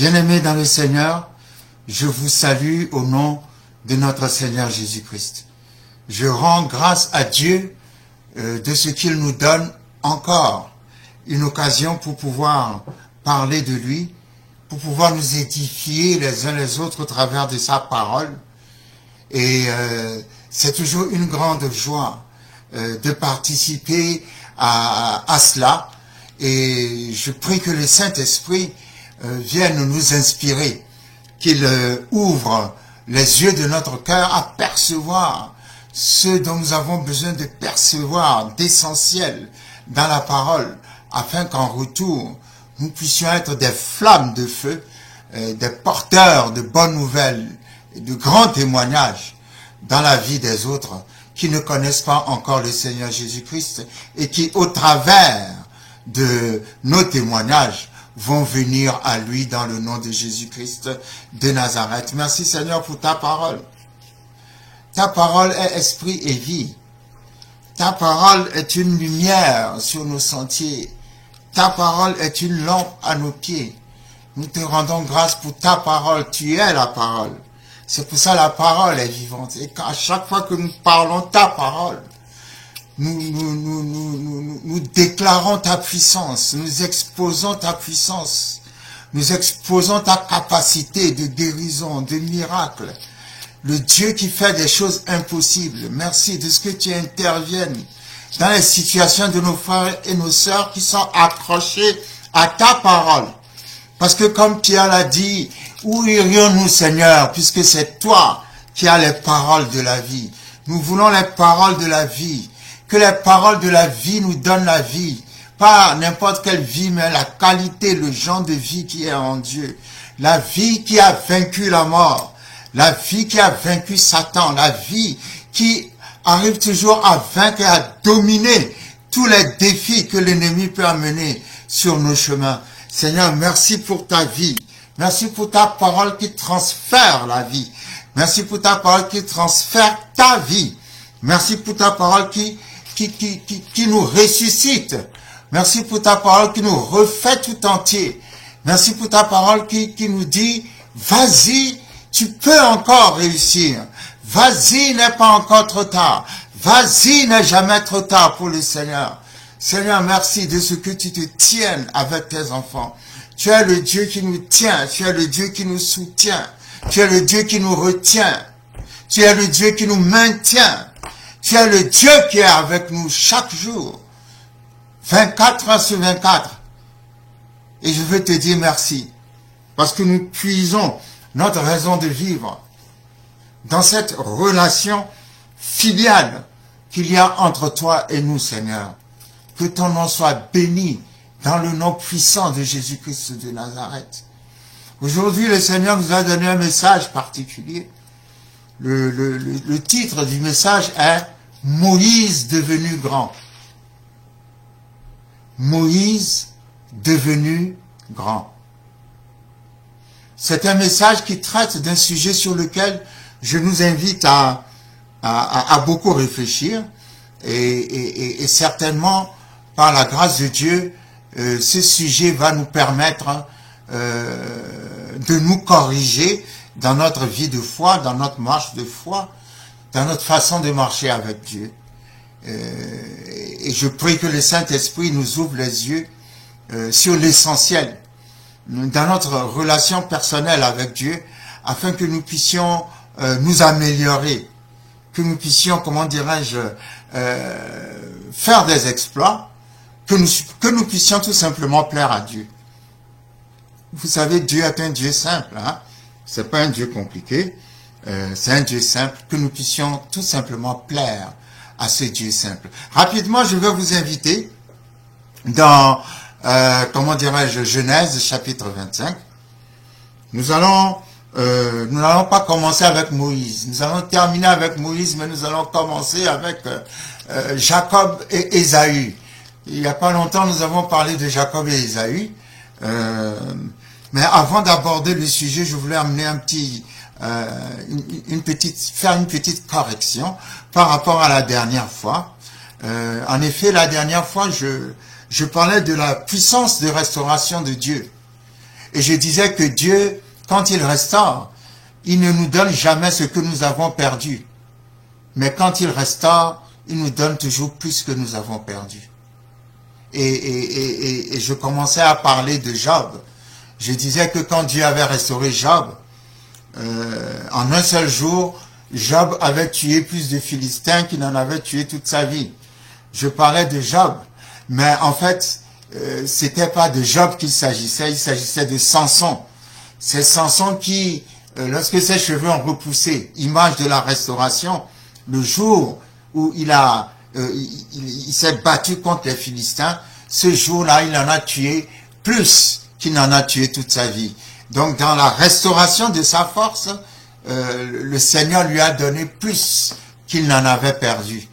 Bien-aimés dans le Seigneur, je vous salue au nom de notre Seigneur Jésus-Christ. Je rends grâce à Dieu de ce qu'il nous donne encore une occasion pour pouvoir parler de lui, pour pouvoir nous édifier les uns les autres au travers de sa parole. Et c'est toujours une grande joie de participer à cela. Et je prie que le Saint-Esprit vienne nous inspirer, qu'il ouvre les yeux de notre cœur à percevoir ce dont nous avons besoin de percevoir, d'essentiel dans la parole, afin qu'en retour, nous puissions être des flammes de feu, des porteurs de bonnes nouvelles, de grands témoignages dans la vie des autres qui ne connaissent pas encore le Seigneur Jésus-Christ et qui, au travers de nos témoignages, vont venir à lui dans le nom de Jésus-Christ de Nazareth. Merci Seigneur pour ta parole. Ta parole est esprit et vie. Ta parole est une lumière sur nos sentiers. Ta parole est une lampe à nos pieds. Nous te rendons grâce pour ta parole. Tu es la parole. C'est pour ça la parole est vivante. Et qu'à chaque fois que nous parlons ta parole, nous déclarons ta puissance, nous exposons ta puissance, nous exposons ta capacité de guérison, de miracle. Le Dieu qui fait des choses impossibles. Merci de ce que tu interviennes dans les situations de nos frères et nos sœurs qui sont accrochés à ta parole. Parce que comme Pierre l'a dit, où irions-nous, Seigneur, puisque c'est toi qui as les paroles de la vie. Nous voulons les paroles de la vie. Que les paroles de la vie nous donnent la vie. Pas n'importe quelle vie, mais la qualité, le genre de vie qui est en Dieu. La vie qui a vaincu la mort. La vie qui a vaincu Satan. La vie qui arrive toujours à vaincre et à dominer tous les défis que l'ennemi peut amener sur nos chemins. Seigneur, merci pour ta vie. Merci pour ta parole qui transfère la vie. Merci pour ta parole qui transfère ta vie. Merci pour ta parole qui nous ressuscite. Merci pour ta parole qui nous refait tout entier. Merci pour ta parole qui nous dit, vas-y, tu peux encore réussir. Vas-y, n'est pas encore trop tard. Vas-y, n'est jamais trop tard pour le Seigneur. Seigneur, merci de ce que tu te tiennes avec tes enfants. Tu es le Dieu qui nous tient. Tu es le Dieu qui nous soutient. Tu es le Dieu qui nous retient. Tu es le Dieu qui nous maintient. Tu es le Dieu qui est avec nous chaque jour. 24 heures sur 24. Et je veux te dire merci. Parce que nous puisons notre raison de vivre dans cette relation filiale qu'il y a entre toi et nous, Seigneur. Que ton nom soit béni dans le nom puissant de Jésus-Christ de Nazareth. Aujourd'hui, le Seigneur nous a donné un message particulier. Le titre du message est « Moïse devenu grand ». Moïse devenu grand. C'est un message qui traite d'un sujet sur lequel je nous invite à beaucoup réfléchir et certainement, par la grâce de Dieu, ce sujet va nous permettre de nous corriger dans notre vie de foi, dans notre marche de foi, dans notre façon de marcher avec Dieu. Et je prie que le Saint-Esprit nous ouvre les yeux sur l'essentiel dans notre relation personnelle avec Dieu, afin que nous puissions nous améliorer, que nous puissions, comment dirais-je, faire des exploits, que nous puissions tout simplement plaire à Dieu. Vous savez, Dieu est un Dieu simple, hein? C'est pas un Dieu compliqué, c'est un Dieu simple, que nous puissions tout simplement plaire à ce Dieu simple. Rapidement, je vais vous inviter dans, comment dirais-je, Genèse chapitre 25. Nous n'allons pas commencer avec Moïse. Nous allons terminer avec Moïse, mais nous allons commencer avec Jacob et Ésaü. Il n'y a pas longtemps, nous avons parlé de Jacob et Ésaü. Mais avant d'aborder le sujet, je voulais amener faire une petite correction par rapport à la dernière fois. En effet, la dernière fois, je parlais de la puissance de restauration de Dieu. Et je disais que Dieu, quand il restaure, il ne nous donne jamais ce que nous avons perdu. Mais quand il restaure, il nous donne toujours plus que nous avons perdu. Et je commençais à parler de Job. Je disais que quand Dieu avait restauré Job, en un seul jour, Job avait tué plus de Philistins qu'il n'en avait tué toute sa vie. Je parlais de Job, mais en fait, c'était pas de Job qu'il s'agissait, il s'agissait de Samson. C'est Samson qui, lorsque ses cheveux ont repoussé, image de la restauration, le jour où il s'est battu contre les Philistins, ce jour-là, il en a tué plus qu'il n'en a tué toute sa vie. Donc, dans la restauration de sa force, le Seigneur lui a donné plus qu'il n'en avait perdu.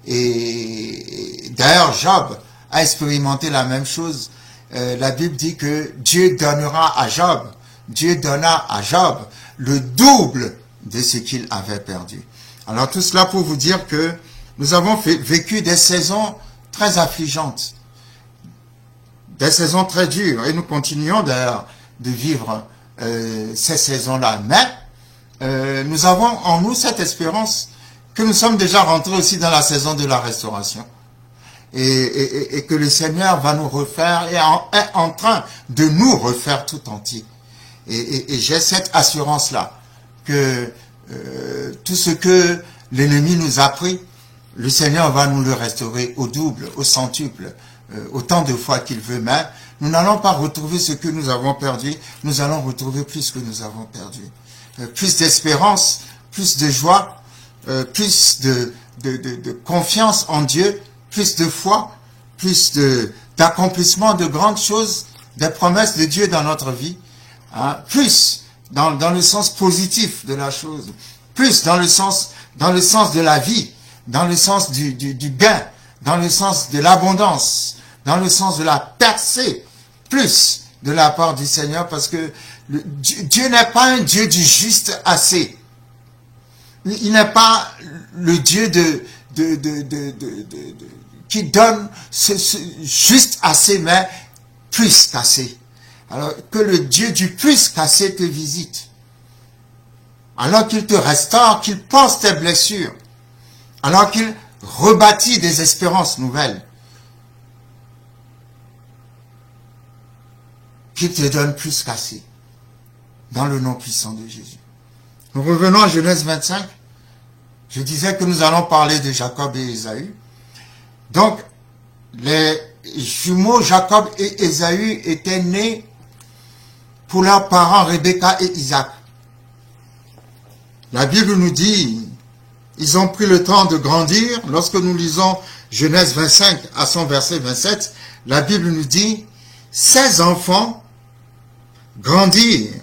Et d'ailleurs, Job a expérimenté la même chose. La Bible dit que Dieu donnera à Job, Dieu donna à Job le double de ce qu'il avait perdu. Alors tout cela pour vous dire que nous avons vécu des saisons très affligeantes, des saisons très dures, et nous continuons d'ailleurs de vivre ces saisons-là. Mais nous avons en nous cette espérance que nous sommes déjà rentrés aussi dans la saison de la restauration. Et que le Seigneur va nous refaire, et est en train de nous refaire tout entier. Et j'ai cette assurance-là, que tout ce que l'ennemi nous a pris, le Seigneur va nous le restaurer au double, au centuple, autant de fois qu'il veut. Mais nous n'allons pas retrouver ce que nous avons perdu, nous allons retrouver plus que nous avons perdu. Plus d'espérance, plus de joie, plus de confiance en Dieu, plus de foi, plus d'accomplissement de grandes choses, des promesses de Dieu dans notre vie, hein, plus dans le sens positif de la chose, plus dans le sens de la vie, dans le sens du gain, dans le sens de l'abondance, dans le sens de la percée, plus de la part du Seigneur, parce que Dieu n'est pas un Dieu du juste assez. Il n'est pas le Dieu qui donne juste assez, mais plus qu'assez. Alors que le Dieu du plus qu'assez te visite. Alors qu'il te restaure, qu'il pense tes blessures. Alors qu'il rebâtit des espérances nouvelles. Qu'il te donne plus qu'assez. Dans le nom puissant de Jésus. Nous revenons à Genèse 25. Je disais que nous allons parler de Jacob et Ésaü. Donc, les jumeaux Jacob et Ésaü étaient nés pour leurs parents Rebecca et Isaac. La Bible nous dit, ils ont pris le temps de grandir. Lorsque nous lisons Genèse 25 à son verset 27, la Bible nous dit, ces enfants grandirent.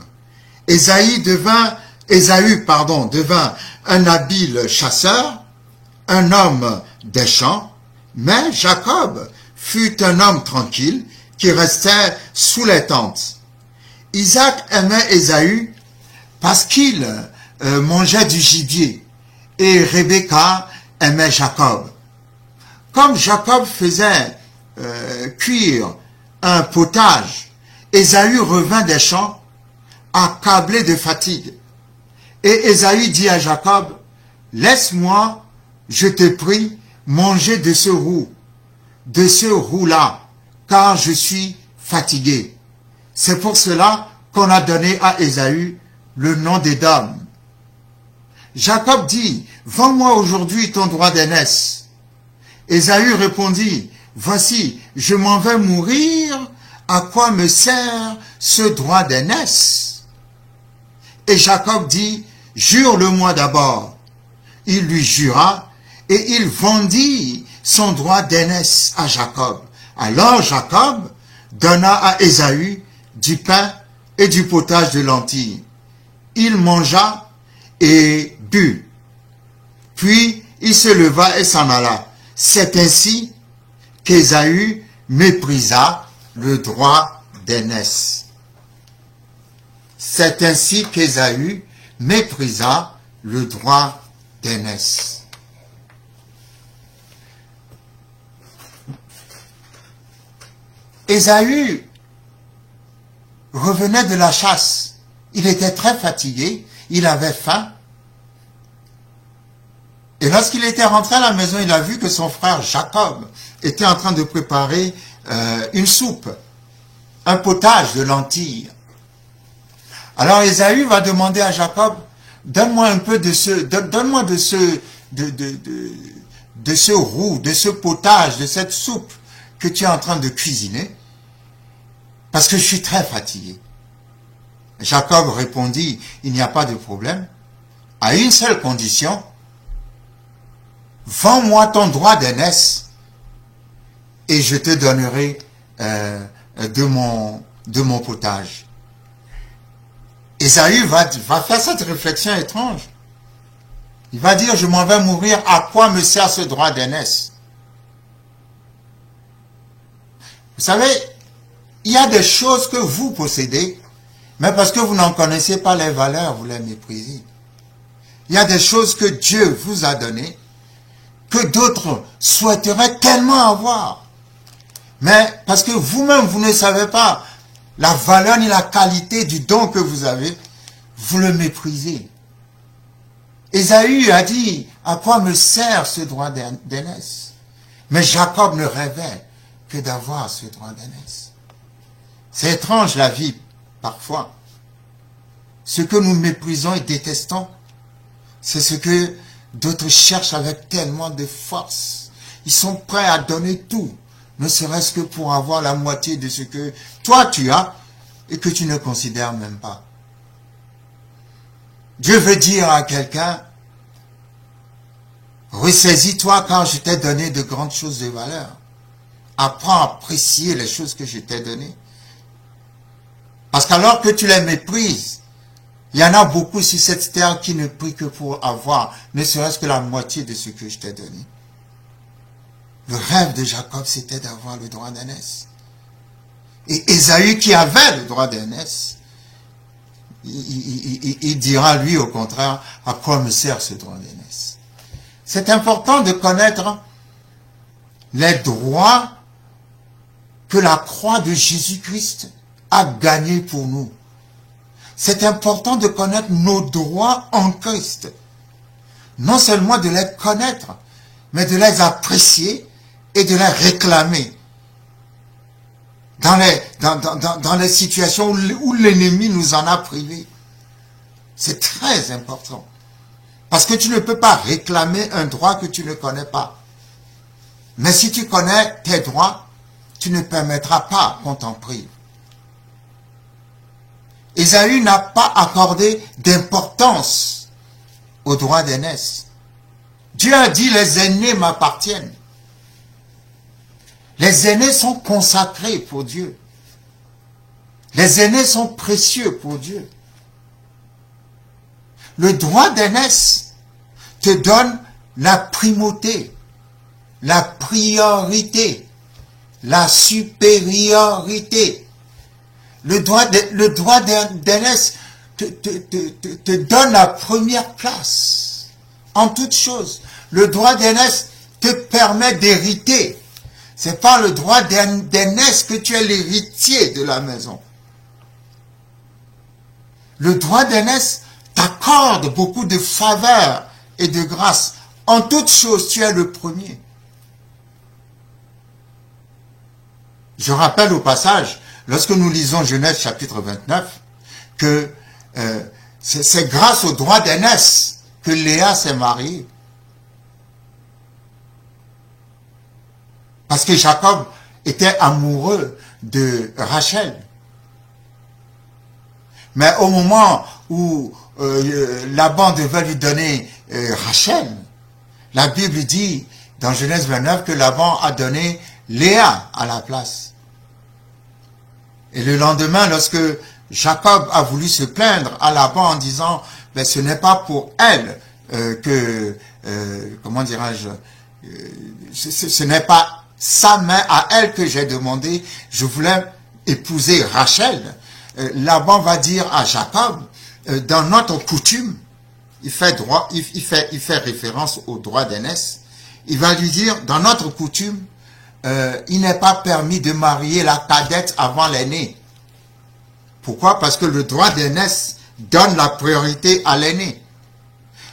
Ésaü devint un habile chasseur, un homme des champs, mais Jacob fut un homme tranquille qui restait sous les tentes. Isaac aimait Ésaü parce qu'il mangeait du gibier et Rebecca aimait Jacob. Comme Jacob faisait cuire un potage, Ésaü revint des champs accablé de fatigue. Et Ésaü dit à Jacob, « Laisse-moi, je te prie, manger de ce roux-là, car je suis fatigué. » C'est pour cela qu'on a donné à Ésaü le nom d'Édom. Jacob dit, « Vends-moi aujourd'hui ton droit d'aînesse. » Ésaü répondit, « Voici, je m'en vais mourir, à quoi me sert ce droit d'aînesse? » Et Jacob dit, « Jure-le-moi d'abord. » Il lui jura, et il vendit son droit d'aînesse à Jacob. Alors Jacob donna à Ésaü du pain et du potage de lentilles. Il mangea et but. Puis il se leva et s'en alla. C'est ainsi qu'Ésaü méprisa le droit d'aînesse. C'est ainsi qu'Ésaü méprisa le droit d'aînesse. Ésaü revenait de la chasse. Il était très fatigué, il avait faim. Et lorsqu'il était rentré à la maison, il a vu que son frère Jacob était en train de préparer une soupe, un potage de lentilles. Alors Ésaü va demander à Jacob, donne-moi un peu de ce, donne-moi de ce roux, de ce potage, de cette soupe que tu es en train de cuisiner, parce que je suis très fatigué. Jacob répondit, il n'y a pas de problème, à une seule condition, vends-moi ton droit d'aînesse et je te donnerai de mon potage. Ésaü va faire cette réflexion étrange. Il va dire, je m'en vais mourir, à quoi me sert ce droit d'aînesse? Vous savez, il y a des choses que vous possédez, mais parce que vous n'en connaissez pas les valeurs, vous les méprisez. Il y a des choses que Dieu vous a données, que d'autres souhaiteraient tellement avoir. Mais parce que vous-même, vous ne savez pas la valeur ni la qualité du don que vous avez, vous le méprisez. Ésaü a dit, à quoi me sert ce droit d'aînesse? Mais Jacob ne rêvait que d'avoir ce droit d'aînesse. C'est étrange la vie, parfois. Ce que nous méprisons et détestons, c'est ce que d'autres cherchent avec tellement de force. Ils sont prêts à donner tout, ne serait-ce que pour avoir la moitié de ce que toi tu as et que tu ne considères même pas. Dieu veut dire à quelqu'un, ressaisis-toi car je t'ai donné de grandes choses de valeur. Apprends à apprécier les choses que je t'ai données. Parce qu'alors que tu les méprises, il y en a beaucoup sur cette terre qui ne prient que pour avoir, ne serait-ce que la moitié de ce que je t'ai donné. Le rêve de Jacob, c'était d'avoir le droit d'aînesse. Et Ésaü, qui avait le droit d'aînesse, il dira, lui, au contraire, à quoi me sert ce droit d'aînesse? C'est important de connaître les droits que la croix de Jésus-Christ a gagnés pour nous. C'est important de connaître nos droits en Christ. Non seulement de les connaître, mais de les apprécier et de les réclamer. Dans les situations où l'ennemi nous en a privés. C'est très important. Parce que tu ne peux pas réclamer un droit que tu ne connais pas. Mais si tu connais tes droits, tu ne permettras pas qu'on t'en prive. Ésaü n'a pas accordé d'importance au droit d'aînesse. Dieu a dit, les aînés m'appartiennent. Les aînés sont consacrés pour Dieu. Les aînés sont précieux pour Dieu. Le droit d'aînesse te donne la primauté, la priorité, la supériorité. Le droit d'aînesse te donne la première place en toute chose. Le droit d'aînesse te permet d'hériter. C'est par le droit d'aînesse que tu es l'héritier de la maison. Le droit d'aînesse t'accorde beaucoup de faveurs et de grâce. En toute chose, tu es le premier. Je rappelle au passage, lorsque nous lisons Genèse chapitre 29, que c'est grâce au droit d'aînesse que Léa s'est mariée. Parce que Jacob était amoureux de Rachel. Mais au moment où Laban devait lui donner Rachel, la Bible dit dans Genèse 29 que Laban a donné Léa à la place. Et le lendemain, lorsque Jacob a voulu se plaindre à Laban en disant, ben, ce n'est pas pour elle comment dirais-je, ce n'est pas sa main à elle que j'ai demandé, je voulais épouser Rachel. Laban va dire à Jacob, dans notre coutume, il fait référence au droit d'aînesse, il va lui dire, dans notre coutume, il n'est pas permis de marier la cadette avant l'aînée, Pourquoi? Parce que le droit d'aînesse donne la priorité à l'aîné.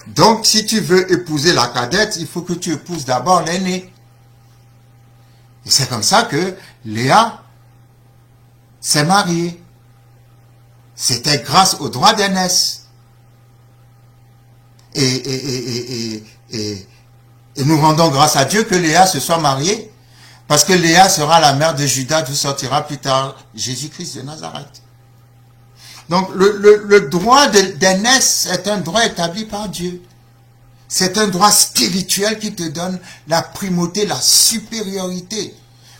Donc, si tu veux épouser la cadette, il faut que tu épouses d'abord l'aîné. Et c'est comme ça que Léa s'est mariée. C'était grâce au droit d'aînesse. Et nous rendons grâce à Dieu que Léa se soit mariée, parce que Léa sera la mère de Judas, d'où sortira plus tard Jésus-Christ de Nazareth. Donc le droit d'aînesse est un droit établi par Dieu. C'est un droit spirituel qui te donne la primauté, la supériorité.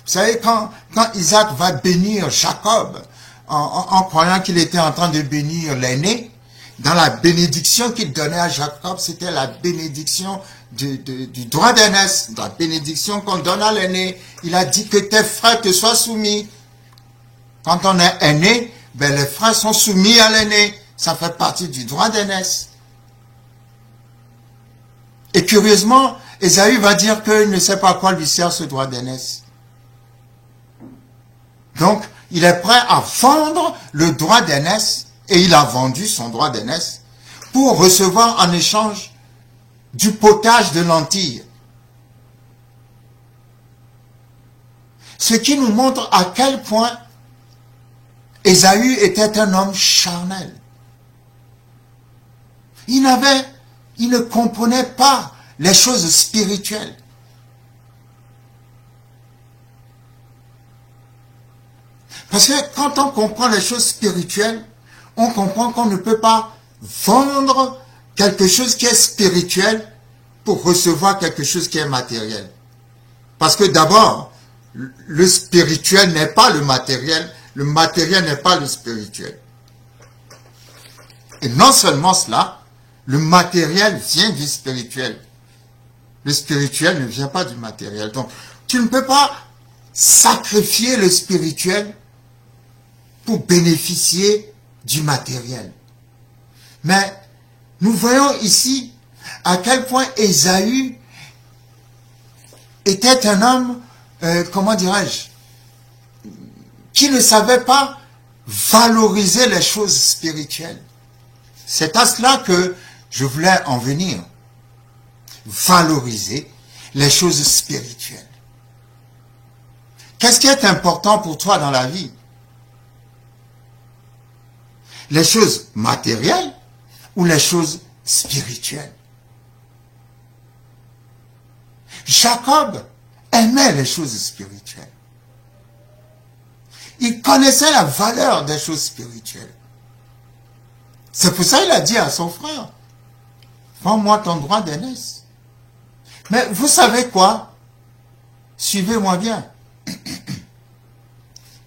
Vous savez, quand Isaac va bénir Jacob, en croyant qu'il était en train de bénir l'aîné, dans la bénédiction qu'il donnait à Jacob, c'était la bénédiction du droit d'aînesse, la bénédiction qu'on donne à l'aîné. Il a dit que tes frères te soient soumis. Quand on est aîné, ben les frères sont soumis à l'aîné. Ça fait partie du droit d'aînesse. Et curieusement, Ésaü va dire qu'il ne sait pas à quoi lui sert ce droit d'aînesse. Donc, il est prêt à vendre le droit d'aînesse, et il a vendu son droit d'aînesse, pour recevoir en échange du potage de lentilles. Ce qui nous montre à quel point Ésaü était un homme charnel. Il ne comprenait pas les choses spirituelles. Parce que quand on comprend les choses spirituelles, on comprend qu'on ne peut pas vendre quelque chose qui est spirituel pour recevoir quelque chose qui est matériel. Parce que d'abord, le spirituel n'est pas le matériel n'est pas le spirituel. Et non seulement cela, le matériel vient du spirituel. Le spirituel ne vient pas du matériel. Donc, tu ne peux pas sacrifier le spirituel pour bénéficier du matériel. Mais nous voyons ici à quel point Ésaü était un homme, comment dirais-je, qui ne savait pas valoriser les choses spirituelles. C'est à cela que je voulais en venir. Valoriser les choses spirituelles. Qu'est-ce qui est important pour toi dans la vie? Les choses matérielles ou les choses spirituelles? Jacob aimait les choses spirituelles. Il connaissait la valeur des choses spirituelles. C'est pour ça qu'il a dit à son frère, vends-moi ton droit d'aînesse. Mais vous savez quoi? Suivez-moi bien.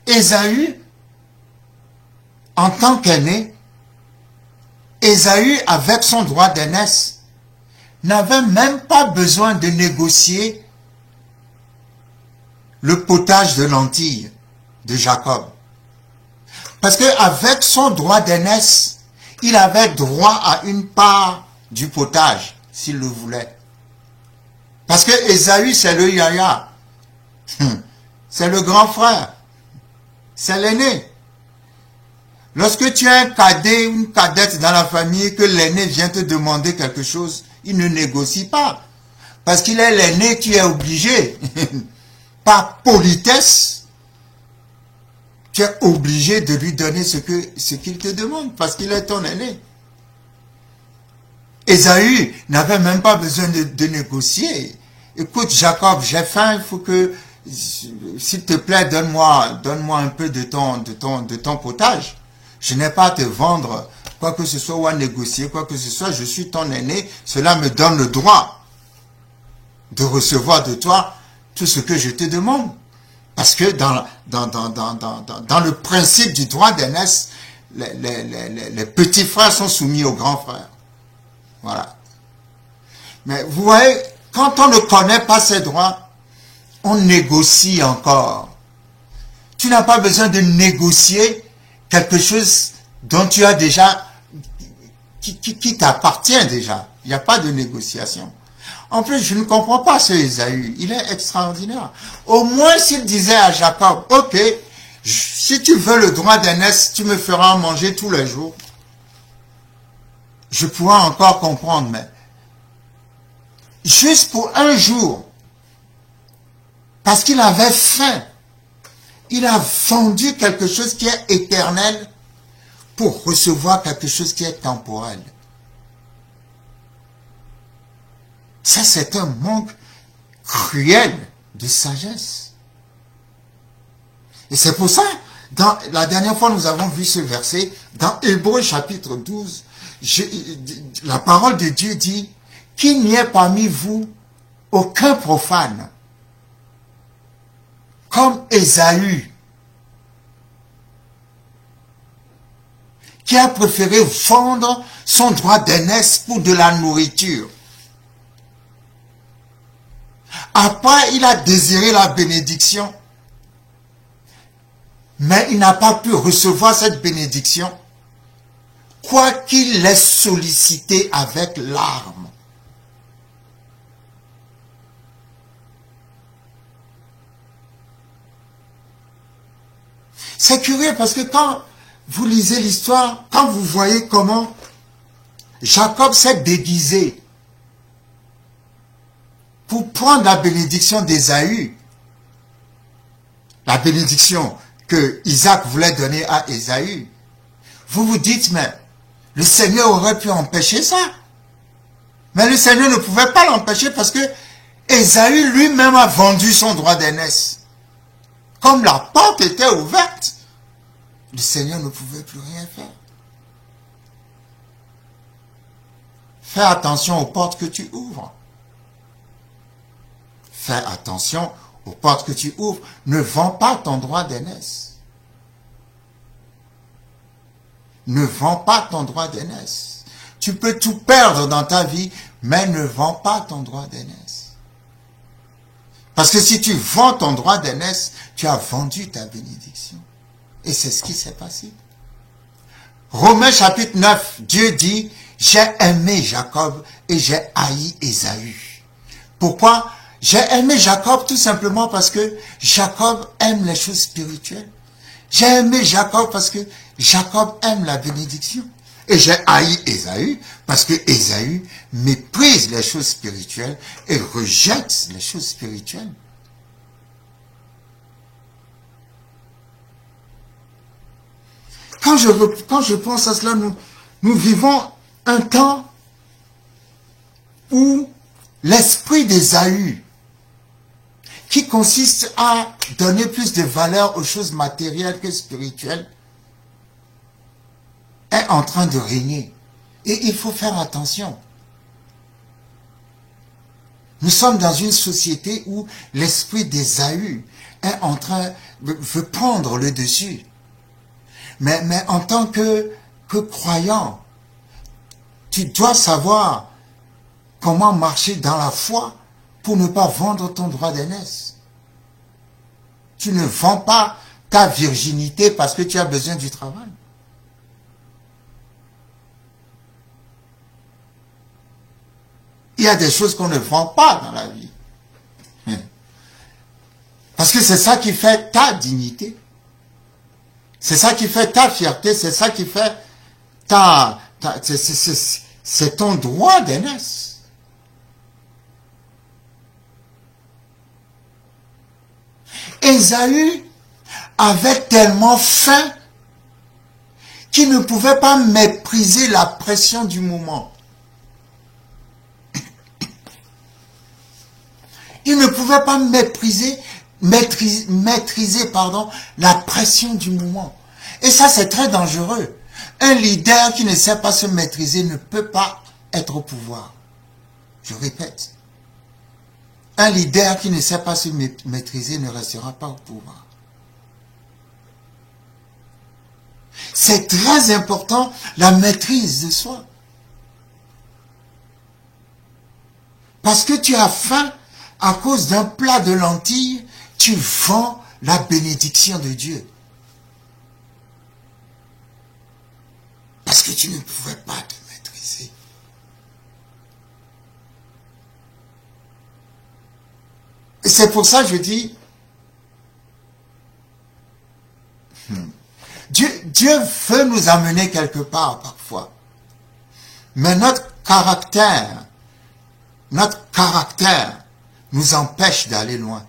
Ésaü, en tant qu'aîné, Ésaü, avec son droit d'aînesse, n'avait même pas besoin de négocier le potage de lentilles de Jacob. Parce qu'avec son droit d'aînesse, il avait droit à une part du potage, s'il le voulait. Parce que Ésaü, c'est le yaya. C'est le grand frère. C'est l'aîné. Lorsque tu as un cadet ou une cadette dans la famille, que l'aîné vient te demander quelque chose, il ne négocie pas. Parce qu'il est l'aîné, tu es obligé. Par politesse, tu es obligé de lui donner ce qu'il te demande, parce qu'il est ton aîné. Ésaü n'avait même pas besoin de négocier. Écoute, Jacob, j'ai faim, il faut que, s'il te plaît, donne-moi un peu de ton potage. Je n'ai pas à te vendre quoi que ce soit ou à négocier quoi que ce soit. Je suis ton aîné. Cela me donne le droit de recevoir de toi tout ce que je te demande. Parce que dans le principe du droit d'aînesse, les petits frères sont soumis aux grands frères. Voilà. Mais vous voyez, quand on ne connaît pas ses droits, on négocie encore. Tu n'as pas besoin de négocier quelque chose dont tu as déjà, qui t'appartient déjà. Il n'y a pas de négociation. En plus, je ne comprends pas ce Ésaü. Il est extraordinaire. Au moins, s'il disait à Jacob, ok, Si tu veux le droit d'aînesse, tu me feras manger tous les jours. Je pourrais encore comprendre, mais juste pour un jour, parce qu'il avait faim, il a vendu quelque chose qui est éternel pour recevoir quelque chose qui est temporel. Ça, c'est un manque cruel de sagesse. Et c'est pour ça, la dernière fois, nous avons vu ce verset, dans Hébreux chapitre 12, la parole de Dieu dit qu'il n'y ait parmi vous aucun profane, comme Ésaü, qui a préféré vendre son droit d'aînesse pour de la nourriture. Après, il a désiré la bénédiction, mais il n'a pas pu recevoir cette bénédiction, quoiqu'il l'ait sollicité avec larmes. C'est curieux parce que quand vous lisez l'histoire, quand vous voyez comment Jacob s'est déguisé pour prendre la bénédiction d'Ésaü, la bénédiction que Isaac voulait donner à Ésaü, vous vous dites, mais le Seigneur aurait pu empêcher ça. Mais le Seigneur ne pouvait pas l'empêcher parce que Ésaü lui-même a vendu son droit d'aînesse. Comme la porte était ouverte, le Seigneur ne pouvait plus rien faire. Fais attention aux portes que tu ouvres. Fais attention aux portes que tu ouvres. Ne vends pas ton droit d'aînesse. Ne vends pas ton droit d'aînesse. Tu peux tout perdre dans ta vie, mais ne vends pas ton droit d'aînesse. Parce que si tu vends ton droit d'aînesse, tu as vendu ta bénédiction. Et c'est ce qui s'est passé. Romains chapitre 9, Dieu dit, j'ai aimé Jacob et j'ai haï Ésaü. Pourquoi? J'ai aimé Jacob tout simplement parce que Jacob aime les choses spirituelles. J'ai aimé Jacob parce que Jacob aime la bénédiction. Et j'ai haï Ésaü parce que Ésaü méprise les choses spirituelles et rejette les choses spirituelles. Quand je pense à cela, nous vivons un temps où l'esprit d'Ésaü, qui consiste à donner plus de valeur aux choses matérielles que spirituelles, est en train de régner. Et il faut faire attention. Nous sommes dans une société où l'esprit d'Ésaü est en train de prendre le dessus. Mais en tant que croyant, tu dois savoir comment marcher dans la foi pour ne pas vendre ton droit d'aînesse. Tu ne vends pas ta virginité parce que tu as besoin du travail. Il y a des choses qu'on ne vend pas dans la vie. Parce que c'est ça qui fait ta dignité. C'est ça qui fait ta fierté, c'est ça qui fait c'est ton droit d'aînesse. Ésaü avait tellement faim qu'il ne pouvait pas mépriser la pression du moment. Il ne pouvait pas maîtriser la pression du moment. Et ça, c'est très dangereux. Un leader qui ne sait pas se maîtriser ne peut pas être au pouvoir. Je répète. Un leader qui ne sait pas se maîtriser ne restera pas au pouvoir. C'est très important, la maîtrise de soi. Parce que tu as faim à cause d'un plat de lentilles, tu vends la bénédiction de Dieu. Parce que tu ne pouvais pas te maîtriser. Et c'est pour ça que je dis, Dieu veut nous amener quelque part parfois. Mais notre caractère nous empêche d'aller loin.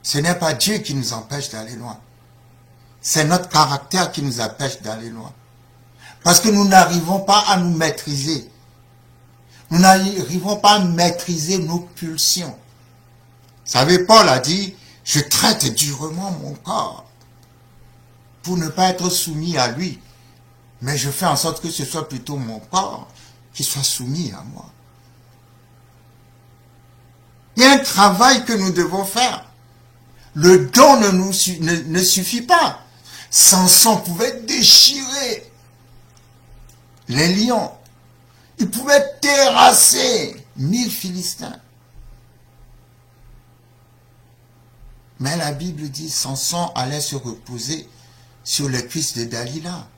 Ce n'est pas Dieu qui nous empêche d'aller loin. C'est notre caractère qui nous empêche d'aller loin. Parce que nous n'arrivons pas à nous maîtriser. Nous n'arrivons pas à maîtriser nos pulsions. Vous savez, Paul a dit, je traite durement mon corps pour ne pas être soumis à lui. Mais je fais en sorte que ce soit plutôt mon corps qui soit soumis à moi. Il y a un travail que nous devons faire. Le don ne suffit pas. Samson pouvait déchirer les lions. Il pouvait terrasser 1000 Philistins. Mais la Bible dit, Samson allait se reposer sur les cuisses de Dalila.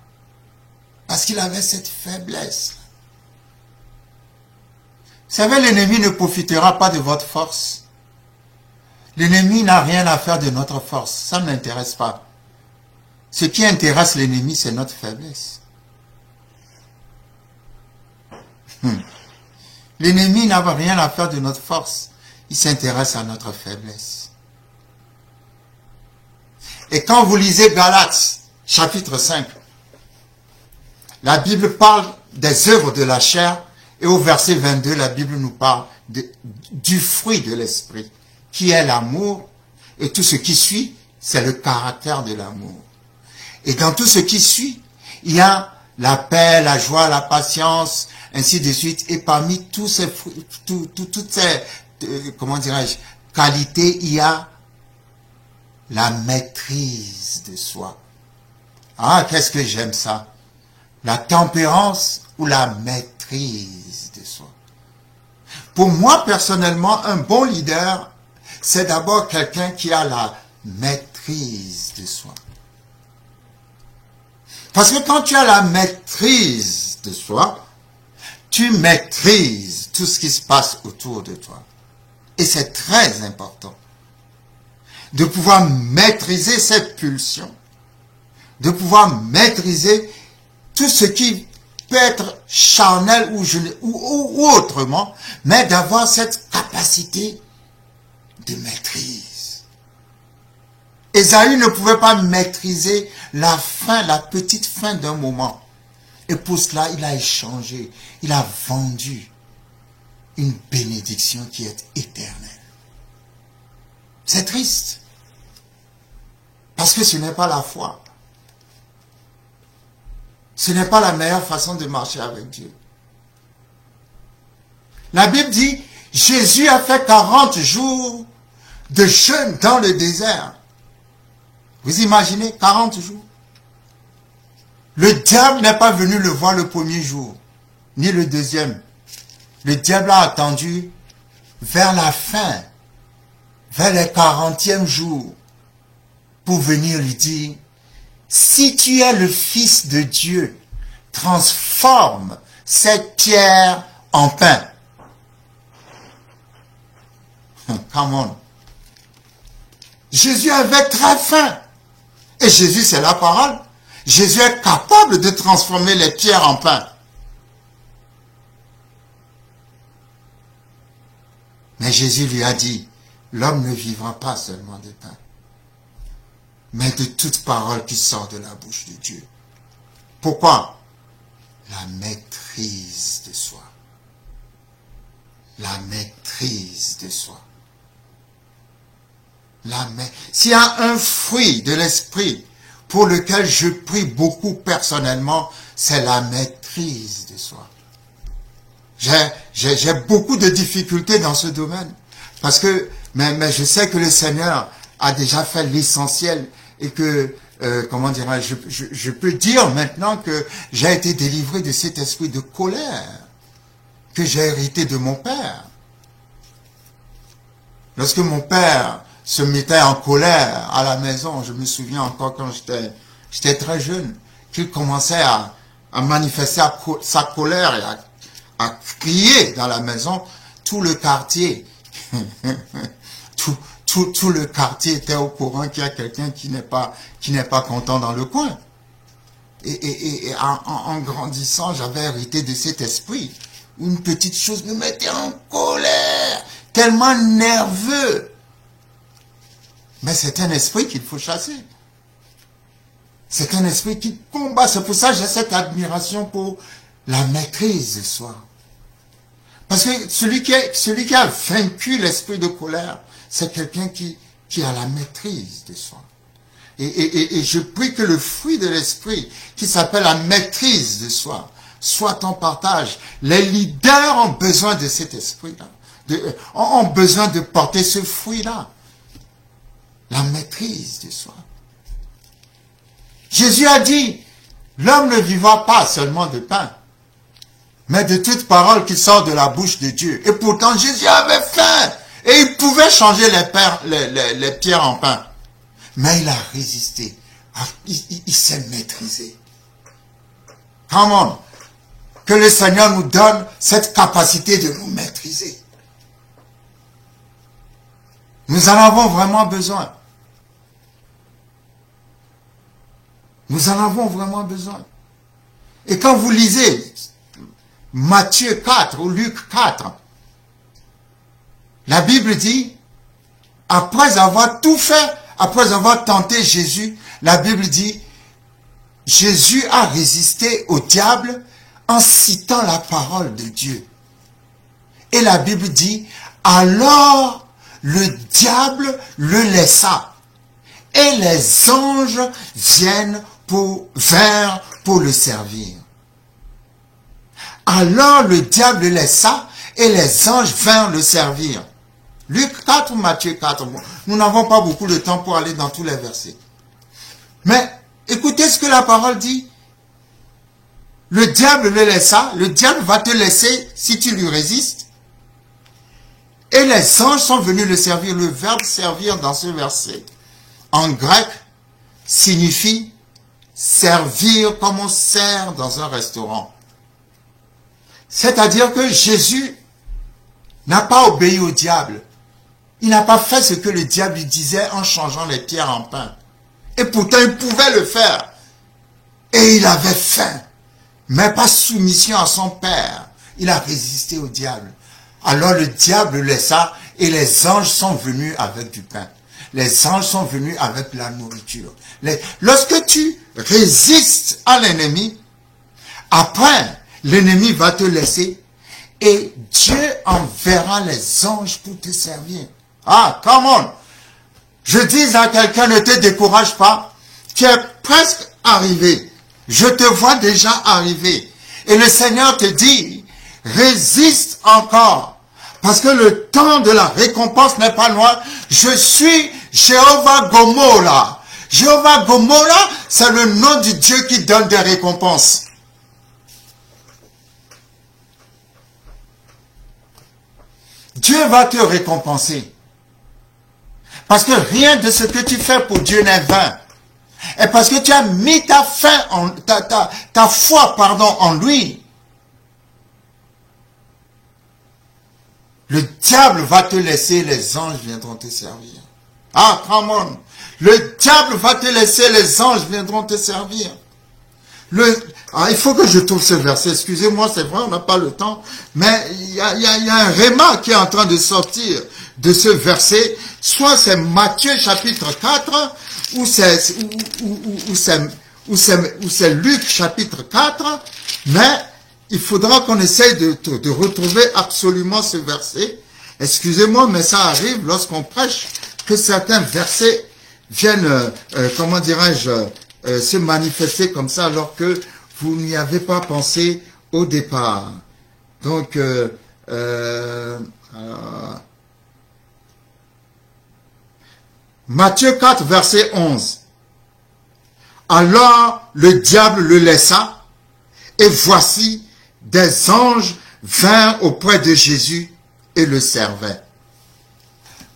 Parce qu'il avait cette faiblesse. Vous savez, l'ennemi ne profitera pas de votre force. L'ennemi n'a rien à faire de notre force. Ça ne l'intéresse pas. Ce qui intéresse l'ennemi, c'est notre faiblesse. L'ennemi n'a rien à faire de notre force. Il s'intéresse à notre faiblesse. Et quand vous lisez Galates, chapitre 5, la Bible parle des œuvres de la chair, et au verset 22, la Bible nous parle du fruit de l'esprit, qui est l'amour, et tout ce qui suit, c'est le caractère de l'amour. Et dans tout ce qui suit, il y a la paix, la joie, la patience, ainsi de suite. Et parmi tous ces fruits, toutes ces, comment dirais-je, qualités, il y a la maîtrise de soi. Ah, qu'est-ce que j'aime ça! La tempérance ou la maîtrise de soi. Pour moi, personnellement, un bon leader, c'est d'abord quelqu'un qui a la maîtrise de soi. Parce que quand tu as la maîtrise de soi, tu maîtrises tout ce qui se passe autour de toi. Et c'est très important de pouvoir maîtriser cette pulsion, de pouvoir maîtriser tout ce qui peut être charnel ou autrement, mais d'avoir cette capacité de maîtrise. Ésaü ne pouvait pas maîtriser la faim, la petite faim d'un moment. Et pour cela, il a échangé, il a vendu une bénédiction qui est éternelle. C'est triste. Parce que ce n'est pas la foi. Ce n'est pas la meilleure façon de marcher avec Dieu. La Bible dit, Jésus a fait 40 jours de jeûne dans le désert. Vous imaginez, 40 jours. Le diable n'est pas venu le voir le premier jour, ni le deuxième. Le diable a attendu vers la fin, vers les 40e jour, pour venir lui dire, si tu es le Fils de Dieu, transforme cette pierre en pain. Come on. Jésus avait très faim. Et Jésus, c'est la parole. Jésus est capable de transformer les pierres en pain. Mais Jésus lui a dit, l'homme ne vivra pas seulement de pain, mais de toute parole qui sort de la bouche de Dieu. Pourquoi? La maîtrise de soi. La maîtrise de soi. S'il y a un fruit de l'esprit pour lequel je prie beaucoup personnellement, c'est la maîtrise de soi. J'ai beaucoup de difficultés dans ce domaine. Parce que, mais je sais que le Seigneur a déjà fait l'essentiel et que, comment dirais-je, je peux dire maintenant que j'ai été délivré de cet esprit de colère que j'ai hérité de mon père. Lorsque mon père se mettait en colère à la maison, je me souviens encore quand j'étais très jeune, qu'il commençait à manifester sa colère et à crier dans la maison, tout le quartier, tout le quartier était au courant qu'il y a quelqu'un qui n'est pas content dans le coin. Et en grandissant, j'avais hérité de cet esprit. Une petite chose me mettait en colère, tellement nerveux. Mais c'est un esprit qu'il faut chasser. C'est un esprit qui combat. C'est pour ça que j'ai cette admiration pour la maîtrise de soi. Parce que celui qui a vaincu l'esprit de colère, c'est quelqu'un qui a la maîtrise de soi. Et je prie que le fruit de l'esprit, qui s'appelle la maîtrise de soi, soit en partage. Les leaders ont besoin de cet esprit-là. Ont besoin de porter ce fruit-là. La maîtrise de soi. Jésus a dit, l'homme ne vivra pas seulement de pain, mais de toute parole qui sort de la bouche de Dieu. Et pourtant, Jésus avait faim. Et il pouvait changer les pierres en pain. Mais il a résisté. Il s'est maîtrisé. Come on. Que le Seigneur nous donne cette capacité de nous maîtriser. Nous en avons vraiment besoin. Nous en avons vraiment besoin. Et quand vous lisez Matthieu 4 ou Luc 4, la Bible dit, après avoir tout fait, après avoir tenté Jésus, la Bible dit, Jésus a résisté au diable en citant la parole de Dieu. Et la Bible dit, alors le diable le laissa. Et les anges vinrent pour le servir. Alors le diable le laissa et les anges vinrent le servir. Luc 4 ou Matthieu 4. Bon, nous n'avons pas beaucoup de temps pour aller dans tous les versets. Mais écoutez ce que la parole dit. Le diable le laissa. Le diable va te laisser si tu lui résistes. Et les anges sont venus le servir. Le verbe servir dans ce verset, en grec, signifie servir comme on sert dans un restaurant. C'est-à-dire que Jésus n'a pas obéi au diable. Il n'a pas fait ce que le diable lui disait en changeant les pierres en pain. Et pourtant, il pouvait le faire. Et il avait faim. Mais pas soumission à son père. Il a résisté au diable. Alors le diable le laissa et les anges sont venus avec du pain. Les anges sont venus avec la nourriture. Lorsque tu résistes à l'ennemi, après, l'ennemi va te laisser et Dieu enverra les anges pour te servir. Ah, come on! Je dis à quelqu'un, ne te décourage pas. Tu es presque arrivé. Je te vois déjà arriver. Et le Seigneur te dit, résiste encore. Parce que le temps de la récompense n'est pas loin. Je suis Jéhovah Gomorrah. Jéhovah Gomorrah, c'est le nom du Dieu qui donne des récompenses. Dieu va te récompenser. Parce que rien de ce que tu fais pour Dieu n'est vain. Et parce que tu as mis ta foi en lui. Le diable va te laisser, les anges viendront te servir. Ah, come on. Le diable va te laisser, les anges viendront te servir. Il faut que je trouve ce verset. Excusez-moi, c'est vrai, on n'a pas le temps. Mais il y a un réma qui est en train de sortir de ce verset. Soit c'est Matthieu chapitre 4, ou c'est Luc chapitre 4. Mais il faudra qu'on essaye de retrouver absolument ce verset. Excusez-moi, mais ça arrive lorsqu'on prêche que certains versets viennent, comment dirais-je, se manifester comme ça alors que vous n'y avez pas pensé au départ. Donc, Matthieu 4, verset 11. Alors le diable le laissa, et voici des anges vinrent auprès de Jésus et le servaient.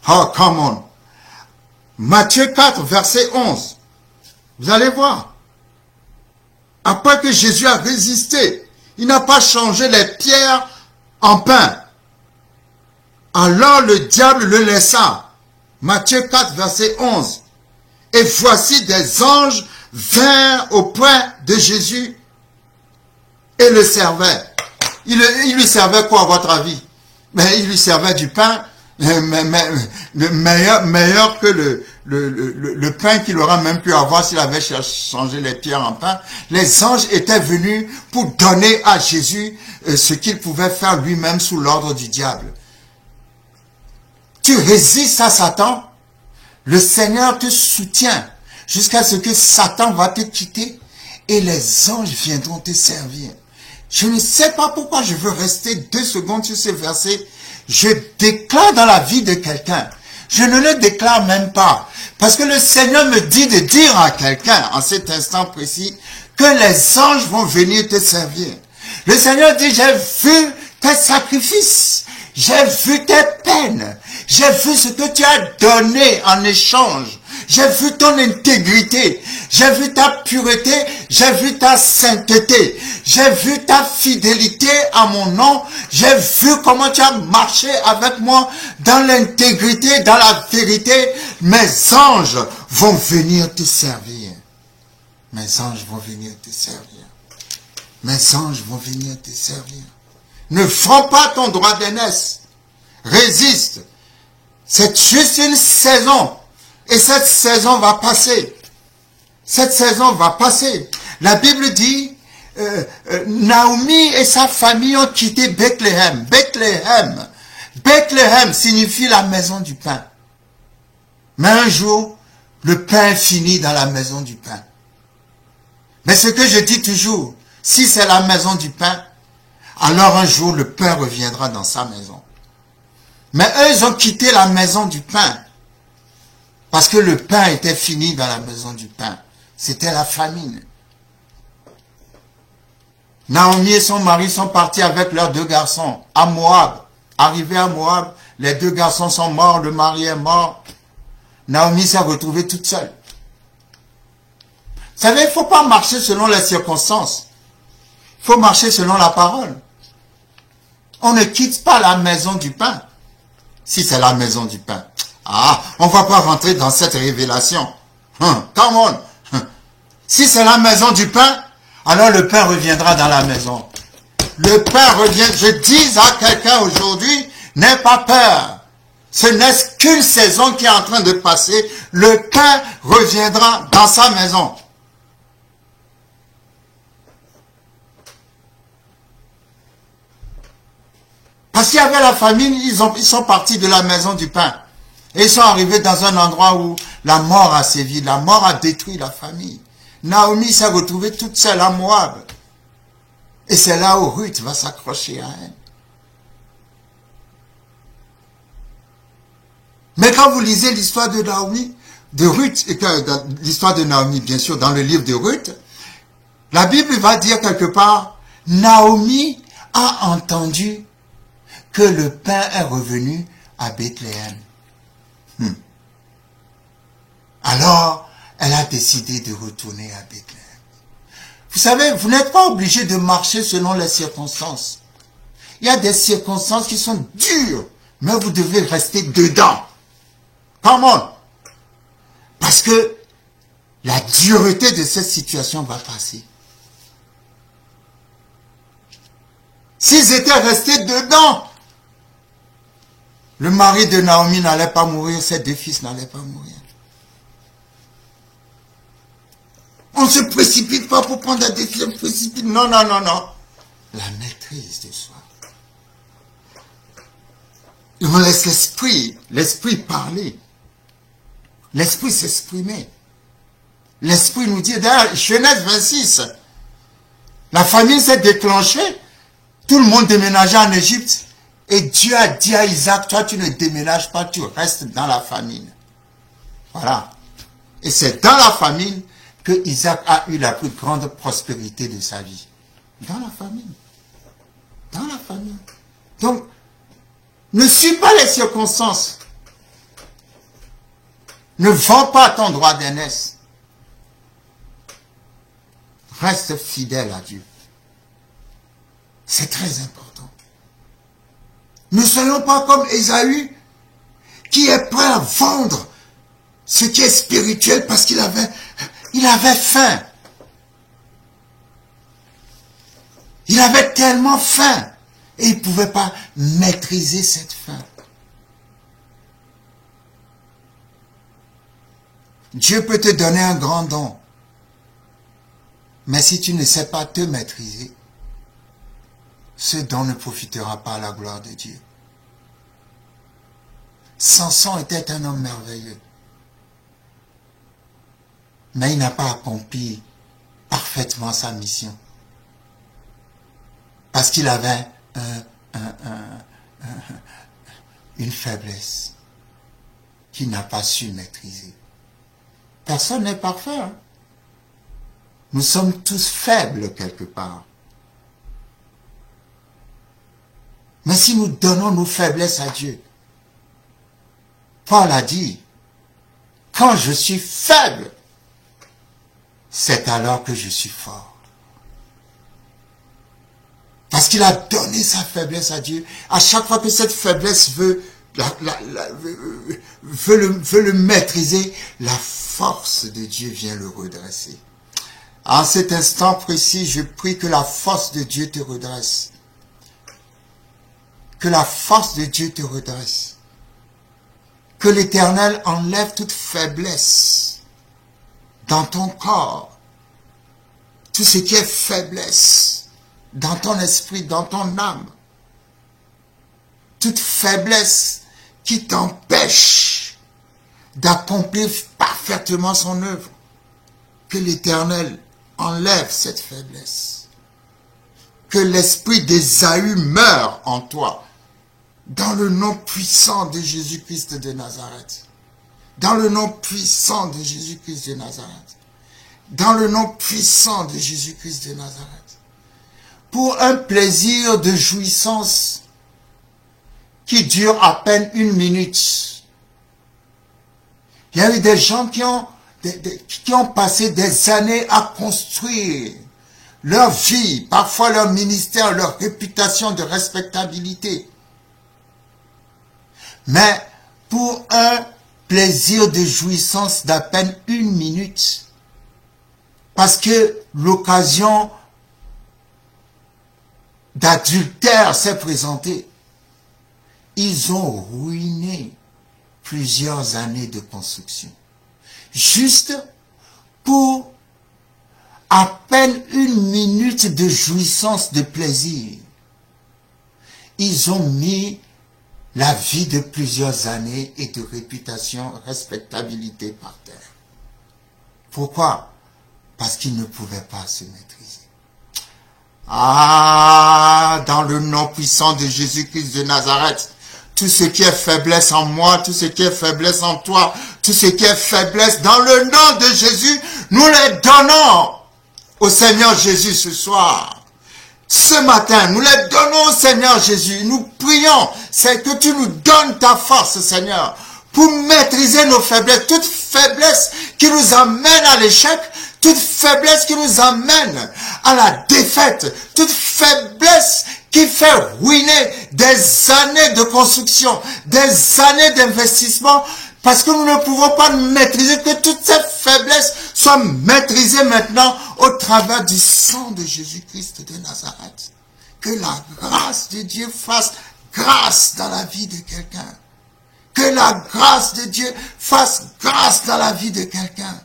Oh, come on. Matthieu 4, verset 11. Vous allez voir. Après que Jésus a résisté, il n'a pas changé les pierres en pain. Alors le diable le laissa. Matthieu 4, verset 11. Et voici des anges vint auprès de Jésus et le servait. Il lui servait quoi à votre avis? Mais il lui servait du pain, meilleur que le pain qu'il aurait même pu avoir s'il avait changé les pierres en pain. Les anges étaient venus pour donner à Jésus ce qu'il pouvait faire lui-même sous l'ordre du diable. Tu résistes à Satan, le Seigneur te soutient jusqu'à ce que Satan va te quitter et les anges viendront te servir. Je ne sais pas pourquoi je veux rester 2 secondes sur ce verset. Je déclare dans la vie de quelqu'un. Je ne le déclare même pas. Parce que le Seigneur me dit de dire à quelqu'un, en cet instant précis, que les anges vont venir te servir. Le Seigneur dit, j'ai vu tes sacrifices. J'ai vu tes peines. J'ai vu ce que tu as donné en échange. J'ai vu ton intégrité. J'ai vu ta pureté. J'ai vu ta sainteté. J'ai vu ta fidélité à mon nom. J'ai vu comment tu as marché avec moi dans l'intégrité, dans la vérité. Mes anges vont venir te servir. Mes anges vont venir te servir. Mes anges vont venir te servir. Ne vends pas ton droit d'aînesse. Résiste. C'est juste une saison. Et cette saison va passer. Cette saison va passer. La Bible dit, Naomi et sa famille ont quitté Bethléem. Bethléem signifie la maison du pain. Mais un jour, le pain finit dans la maison du pain. Mais ce que je dis toujours, si c'est la maison du pain, alors un jour le pain reviendra dans sa maison. Mais eux, ils ont quitté la maison du pain. Parce que le pain était fini dans la maison du pain. C'était la famine. Naomi et son mari sont partis avec leurs 2 garçons à Moab. Arrivés à Moab, les 2 garçons sont morts, le mari est mort. Naomi s'est retrouvée toute seule. Vous savez, il ne faut pas marcher selon les circonstances. Il faut marcher selon la parole. On ne quitte pas la maison du pain. Si c'est la maison du pain. Ah, on ne va pas rentrer dans cette révélation. Come on. Si c'est la maison du pain, alors le pain reviendra dans la maison. Le pain revient. Je dis à quelqu'un aujourd'hui, n'aie pas peur. Ce n'est qu'une saison qui est en train de passer. Le pain reviendra dans sa maison. Parce qu'il y avait la famine, ils sont partis de la maison du pain. Et ils sont arrivés dans un endroit où la mort a sévi, la mort a détruit la famille. Naomi s'est retrouvée toute seule à Moab. Et c'est là où Ruth va s'accrocher à elle. Mais quand vous lisez l'histoire de Naomi, de Ruth, et l'histoire de Naomi, bien sûr, dans le livre de Ruth, la Bible va dire quelque part, Naomi a entendu que le pain est revenu à Bethléem. Alors, elle a décidé de retourner à Bethléem. Vous savez, vous n'êtes pas obligé de marcher selon les circonstances. Il y a des circonstances qui sont dures, mais vous devez rester dedans. Come on. Parce que la dureté de cette situation va passer. S'ils étaient restés dedans, le mari de Naomi n'allait pas mourir, ses 2 fils n'allaient pas mourir. On ne se précipite pas pour prendre des défis, on se précipite. Non, non, non, non. La maîtrise de soi. Et on laisse l'esprit parler. L'esprit s'exprimer. L'esprit nous dit, d'ailleurs, Genèse 26, la famine s'est déclenchée, tout le monde déménageait en Égypte, et Dieu a dit à Isaac, toi tu ne déménages pas, tu restes dans la famine. Voilà. Et c'est dans la famine que Isaac a eu la plus grande prospérité de sa vie. Dans la famine. Dans la famine. Donc, ne suis pas les circonstances. Ne vends pas ton droit d'aînesse. Reste fidèle à Dieu. C'est très important. Ne soyons pas comme Ésaü, qui est prêt à vendre ce qui est spirituel parce qu'il avait Il avait faim. Il avait tellement faim. Et il ne pouvait pas maîtriser cette faim. Dieu peut te donner un grand don. Mais si tu ne sais pas te maîtriser, ce don ne profitera pas à la gloire de Dieu. Samson était un homme merveilleux. Mais il n'a pas accompli parfaitement sa mission. Parce qu'il avait une faiblesse qu'il n'a pas su maîtriser. Personne n'est parfait. Hein? Nous sommes tous faibles quelque part. Mais si nous donnons nos faiblesses à Dieu, Paul a dit, quand je suis faible, c'est alors que je suis fort. Parce qu'il a donné sa faiblesse à Dieu. À chaque fois que cette faiblesse veut le maîtriser, la force de Dieu vient le redresser. En cet instant précis, je prie que la force de Dieu te redresse. Que la force de Dieu te redresse. Que l'Éternel enlève toute faiblesse dans ton corps. Tout ce qui est faiblesse dans ton esprit, dans ton âme. Toute faiblesse qui t'empêche d'accomplir parfaitement son œuvre. Que l'Éternel enlève cette faiblesse. Que l'esprit d'Ésaü meure en toi. Dans le nom puissant de Jésus-Christ de Nazareth. Dans le nom puissant de Jésus-Christ de Nazareth. Dans le nom puissant de Jésus-Christ de Nazareth. Pour un plaisir de jouissance qui dure à peine 1 minute. Il y a eu des gens qui ont passé des années à construire leur vie, parfois leur ministère, leur réputation de respectabilité. Mais pour un plaisir de jouissance d'à peine 1 minute, parce que l'occasion d'adultère s'est présentée, ils ont ruiné plusieurs années de construction. Juste pour à peine 1 minute de jouissance, de plaisir. Ils ont mis la vie de plusieurs années et de réputation, respectabilité par terre. Pourquoi? Parce qu'ils ne pouvaient pas se maîtriser. Ah, dans le nom puissant de Jésus-Christ de Nazareth, tout ce qui est faiblesse en moi, tout ce qui est faiblesse en toi, tout ce qui est faiblesse, dans le nom de Jésus, nous les donnons au Seigneur Jésus ce soir. Ce matin, nous les donnons au Seigneur Jésus. Nous prions, c'est que tu nous donnes ta force, Seigneur, pour maîtriser nos faiblesses, toute faiblesse qui nous amène à l'échec, toute faiblesse qui nous amène à la défaite, toute faiblesse qui fait ruiner des années de construction, des années d'investissement, parce que nous ne pouvons pas maîtriser, que toute cette faiblesse soit maîtrisée maintenant au travers du sang de Jésus-Christ de Nazareth. Que la grâce de Dieu fasse grâce dans la vie de quelqu'un. Que la grâce de Dieu fasse grâce dans la vie de quelqu'un.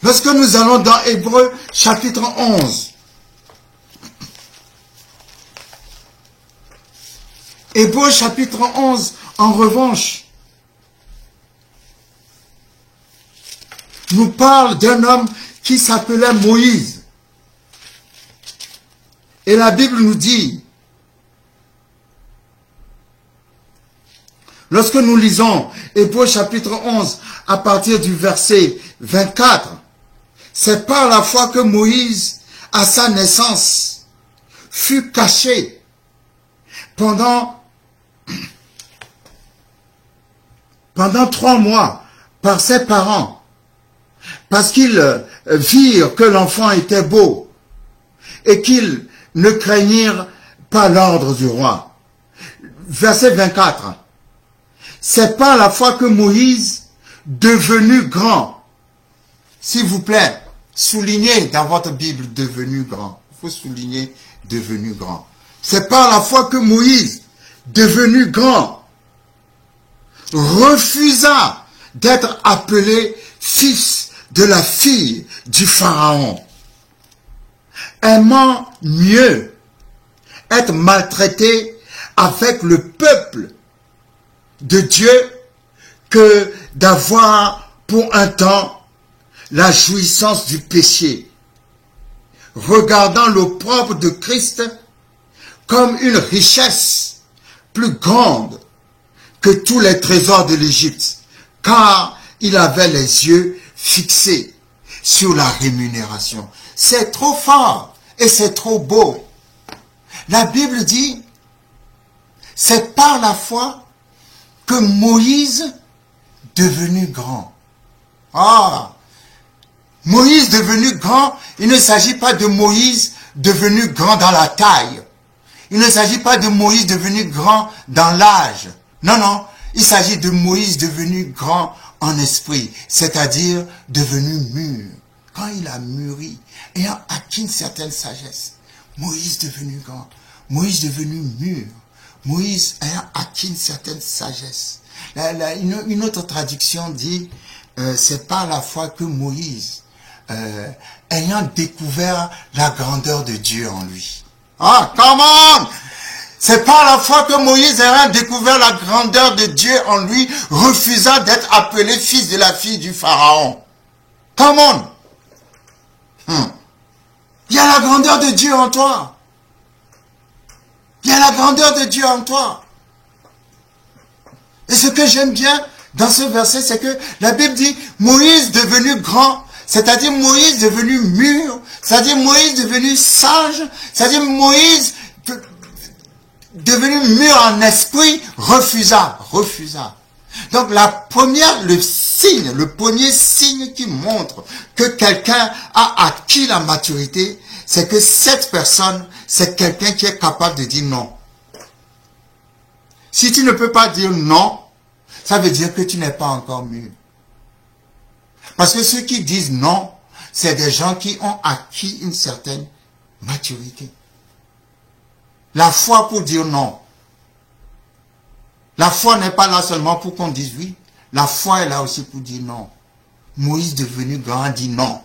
Lorsque nous allons dans Hébreux chapitre 11, Hébreux chapitre 11, en revanche, nous parle d'un homme qui s'appelait Moïse. Et la Bible nous dit, lorsque nous lisons Hébreux chapitre 11, à partir du verset 24, c'est par la foi que Moïse, à sa naissance, fut caché pendant 3 mois par ses parents, parce qu'ils virent que l'enfant était beau et qu'ils ne craignirent pas l'ordre du roi. Verset 24. C'est par la foi que Moïse, devenu grand, s'il vous plaît, soulignez dans votre Bible devenu grand. Il faut souligner devenu grand. C'est par la foi que Moïse, devenu grand, refusa d'être appelé fils de la fille du Pharaon, aimant mieux être maltraité avec le peuple de Dieu que d'avoir pour un temps la jouissance du péché, regardant l'opprobre de Christ comme une richesse plus grande que tous les trésors de l'Égypte, car il avait les yeux fixés sur la rémunération. C'est trop fort et c'est trop beau. La Bible dit, c'est par la foi que Moïse devenu grand. Ah, Moïse devenu grand, il ne s'agit pas de Moïse devenu grand dans la taille. Il ne s'agit pas de Moïse devenu grand dans l'âge. Non, non, il s'agit de Moïse devenu grand en esprit, c'est-à-dire devenu mûr. Quand il a mûri, ayant acquis une certaine sagesse, Moïse devenu grand, Moïse devenu mûr, Moïse ayant acquis une certaine sagesse. Une autre traduction dit, c'est par la foi que Moïse, ayant découvert la grandeur de Dieu en lui. Ah, come on! C'est par la foi que Moïse, ayant découvert la grandeur de Dieu en lui, refusa d'être appelé fils de la fille du Pharaon. Come on! Il y a la grandeur de Dieu en toi. Il y a la grandeur de Dieu en toi. Et ce que j'aime bien dans ce verset, c'est que la Bible dit, Moïse devenu grand, c'est-à-dire Moïse devenu mûr, c'est-à-dire Moïse devenu sage, c'est-à-dire Moïse devenu mûr en esprit, refusa. Donc le premier signe qui montre que quelqu'un a acquis la maturité, c'est que cette personne, c'est quelqu'un qui est capable de dire non. Si tu ne peux pas dire non, ça veut dire que tu n'es pas encore mûr. Parce que ceux qui disent non, c'est des gens qui ont acquis une certaine maturité. La foi pour dire non. La foi n'est pas là seulement pour qu'on dise oui. La foi est là aussi pour dire non. Moïse devenu grand dit non.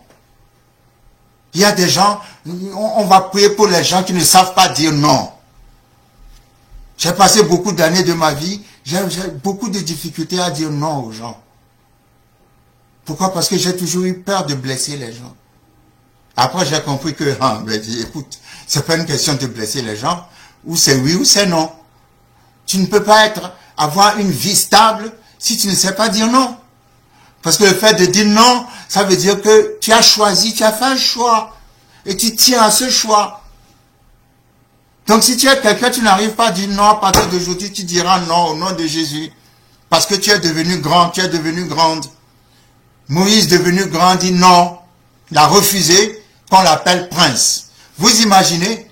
Il y a des gens, on va prier pour les gens qui ne savent pas dire non. J'ai passé beaucoup d'années de ma vie, j'ai beaucoup de difficultés à dire non aux gens. Pourquoi? Parce que j'ai toujours eu peur de blesser les gens. Après, j'ai compris que, écoute, c'est pas une question de blesser les gens, ou c'est oui ou c'est non. Tu ne peux pas avoir une vie stable si tu ne sais pas dire non. Parce que le fait de dire non, ça veut dire que tu as choisi, tu as fait un choix. Et tu tiens à ce choix. Donc si tu es quelqu'un, tu n'arrives pas à dire non, à partir d'aujourd'hui, tu diras non au nom de Jésus. Parce que tu es devenu grand, tu es devenu grande. Moïse devenu grand dit non. Il a refusé qu'on l'appelle prince. Vous imaginez?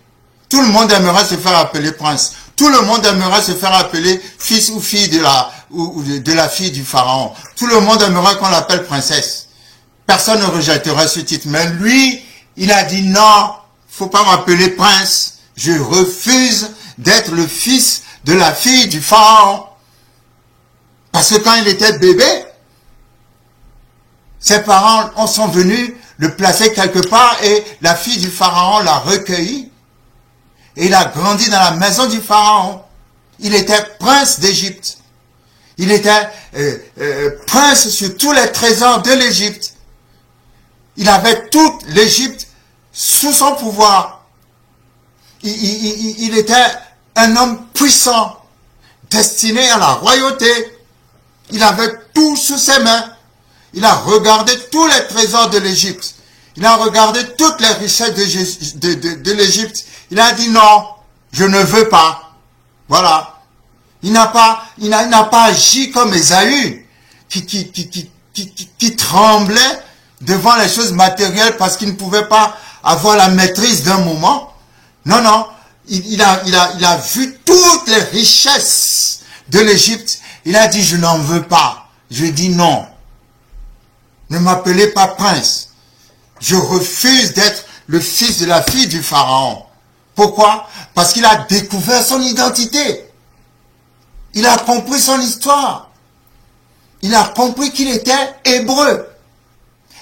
Tout le monde aimerait se faire appeler prince. Tout le monde aimerait se faire appeler fils ou fille de la fille du Pharaon. Tout le monde aimerait qu'on l'appelle princesse. Personne ne rejetterait ce titre. Mais lui, il a dit non, faut pas m'appeler prince. Je refuse d'être le fils de la fille du Pharaon. Parce que quand il était bébé, ses parents sont venus le placer quelque part et la fille du Pharaon l'a recueilli. Et il a grandi dans la maison du Pharaon. Il était prince d'Égypte. Il était prince sur tous les trésors de l'Égypte. Il avait toute l'Égypte sous son pouvoir. Il était un homme puissant, destiné à la royauté. Il avait tout sous ses mains. Il a regardé tous les trésors de l'Égypte. Il a regardé toutes les richesses de l'Égypte. Il a dit non, je ne veux pas. Voilà. Il n'a pas agi comme Ésaü, qui tremblait devant les choses matérielles parce qu'il ne pouvait pas avoir la maîtrise d'un moment. Non, non, il a vu toutes les richesses de l'Égypte. Il a dit, je n'en veux pas. Je dis non. Ne m'appelez pas prince. Je refuse d'être le fils de la fille du Pharaon. Pourquoi? Parce qu'il a découvert son identité. Il a compris son histoire. Il a compris qu'il était hébreu.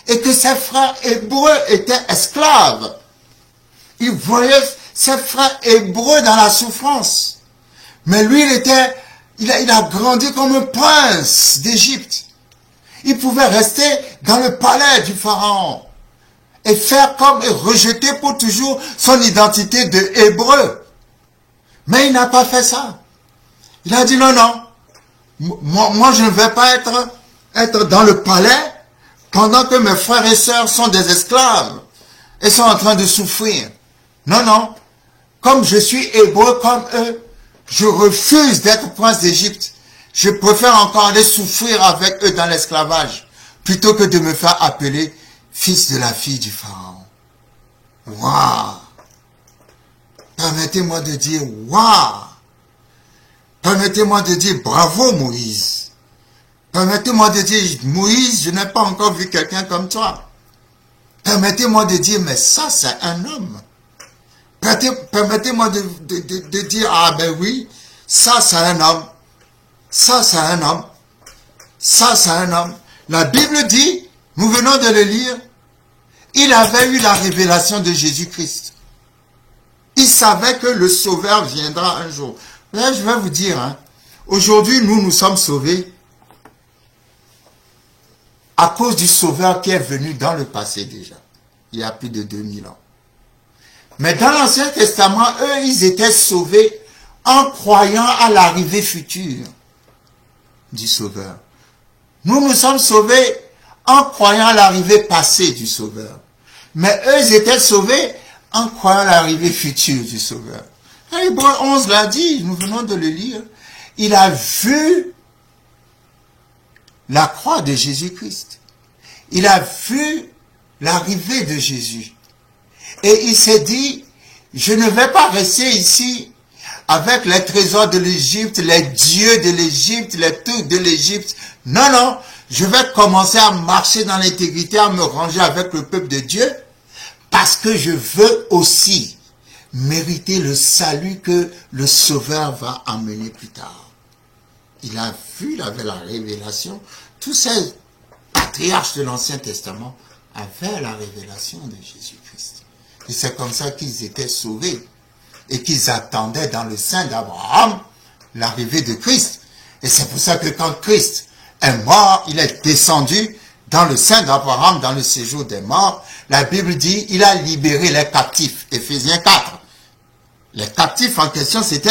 Et que ses frères hébreux étaient esclaves. Il voyait ses frères hébreux dans la souffrance. Mais lui, il a grandi comme un prince d'Égypte. Il pouvait rester dans le palais du Pharaon. Et faire comme et rejeter pour toujours son identité de hébreu. Mais il n'a pas fait ça. Il a dit non, non. Moi je ne vais pas être dans le palais pendant que mes frères et sœurs sont des esclaves et sont en train de souffrir. Non, non. Comme je suis hébreu comme eux, je refuse d'être prince d'Égypte. Je préfère encore aller souffrir avec eux dans l'esclavage plutôt que de me faire appeler fils de la fille du Pharaon. Waouh! Permettez-moi de dire waouh! Permettez-moi de dire bravo Moïse. Permettez-moi de dire Moïse, je n'ai pas encore vu quelqu'un comme toi. Permettez-moi de dire mais ça c'est un homme. Permettez-moi de dire ah ben oui, ça c'est un homme. Ça c'est un homme. Ça c'est un homme. La Bible dit, nous venons de le lire, il avait eu la révélation de Jésus-Christ. Il savait que le Sauveur viendra un jour. Là, je vais vous dire, hein, aujourd'hui, nous sommes sauvés à cause du Sauveur qui est venu dans le passé déjà, il y a plus de 2000 ans. Mais dans l'Ancien Testament, eux, ils étaient sauvés en croyant à l'arrivée future du Sauveur. Nous sommes sauvés en croyant à l'arrivée passée du Sauveur. Mais eux, ils étaient sauvés en croyant à l'arrivée future du Sauveur. Hébreux 11 l'a dit, nous venons de le lire. Il a vu la croix de Jésus-Christ. Il a vu l'arrivée de Jésus. Et il s'est dit, je ne vais pas rester ici avec les trésors de l'Égypte, les dieux de l'Égypte, les trucs de l'Égypte. Non, non, je vais commencer à marcher dans l'intégrité, à me ranger avec le peuple de Dieu, parce que je veux aussi mériter le salut que le Sauveur va amener plus tard. Il a vu, il avait la révélation. Tous ces patriarches de l'Ancien Testament avaient la révélation de Jésus-Christ. Et c'est comme ça qu'ils étaient sauvés et qu'ils attendaient dans le sein d'Abraham l'arrivée de Christ. Et c'est pour ça que quand Christ est mort, il est descendu dans le sein d'Abraham, dans le séjour des morts. La Bible dit, il a libéré les captifs. Éphésiens 4. Les captifs en question, c'était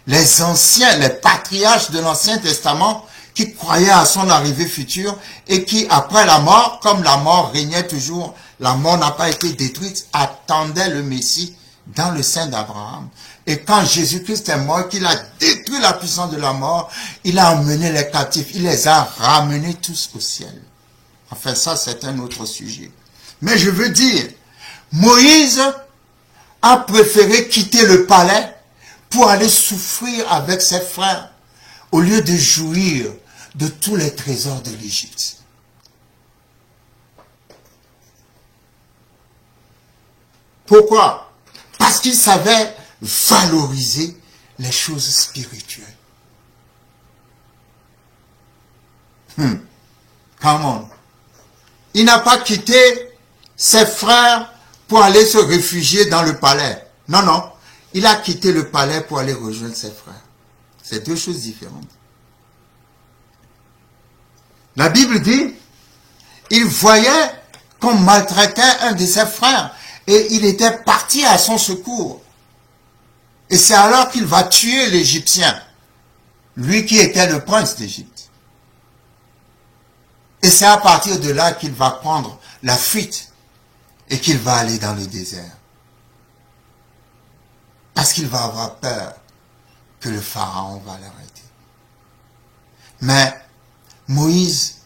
les anciens, les patriarches de l'Ancien Testament qui croyaient à son arrivée future et qui, après la mort, comme la mort régnait toujours, la mort n'a pas été détruite, attendaient le Messie dans le sein d'Abraham. Et quand Jésus-Christ est mort, qu'il a détruit la puissance de la mort, il a emmené les captifs, il les a ramenés tous au ciel. Enfin, ça, c'est un autre sujet. Mais je veux dire, Moïse a préféré quitter le palais pour aller souffrir avec ses frères au lieu de jouir de tous les trésors de l'Égypte. Pourquoi? Parce qu'il savait valoriser les choses spirituelles. Come on. Il n'a pas quitté ses frères pour aller se réfugier dans le palais. Non, non. Il a quitté le palais pour aller rejoindre ses frères. C'est deux choses différentes. La Bible dit, il voyait qu'on maltraitait un de ses frères et il était parti à son secours. Et c'est alors qu'il va tuer l'Égyptien, lui qui était le prince d'Égypte. Et c'est à partir de là qu'il va prendre la fuite et qu'il va aller dans le désert. Parce qu'il va avoir peur que le Pharaon va l'arrêter. Mais Moïse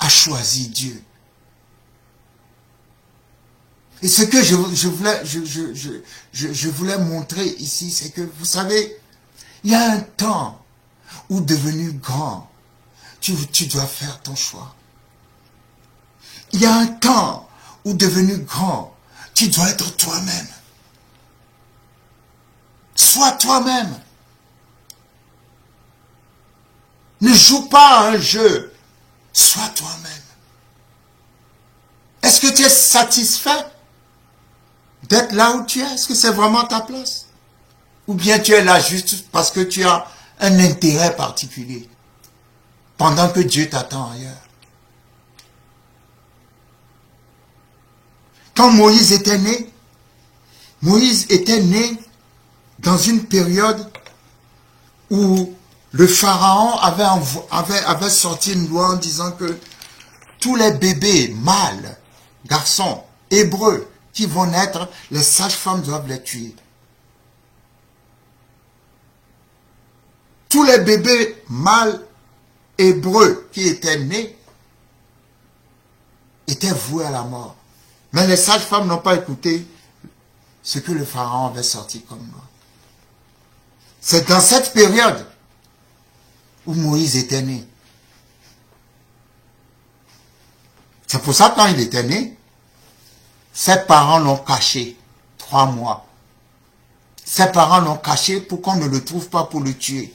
a choisi Dieu. Et ce que je voulais montrer ici, c'est que, vous savez, il y a un temps où devenu grand, tu dois faire ton choix. Il y a un temps où devenu grand, tu dois être toi-même. Sois toi-même. Ne joue pas à un jeu. Sois toi-même. Est-ce que tu es satisfait d'être là où tu es? Est-ce que c'est vraiment ta place? Ou bien tu es là juste parce que tu as un intérêt particulier, pendant que Dieu t'attend ailleurs? Quand Moïse était né dans une période où le pharaon avait sorti une loi en disant que tous les bébés mâles, garçons, hébreux, qui vont naître, les sages-femmes doivent les tuer. Tous les bébés mâles hébreux qui étaient nés étaient voués à la mort. Mais les sages-femmes n'ont pas écouté ce que le pharaon avait sorti comme loi. C'est dans cette période où Moïse était né. C'est pour ça que quand il était né, ses parents l'ont caché 3 mois. Ses parents l'ont caché pour qu'on ne le trouve pas pour le tuer.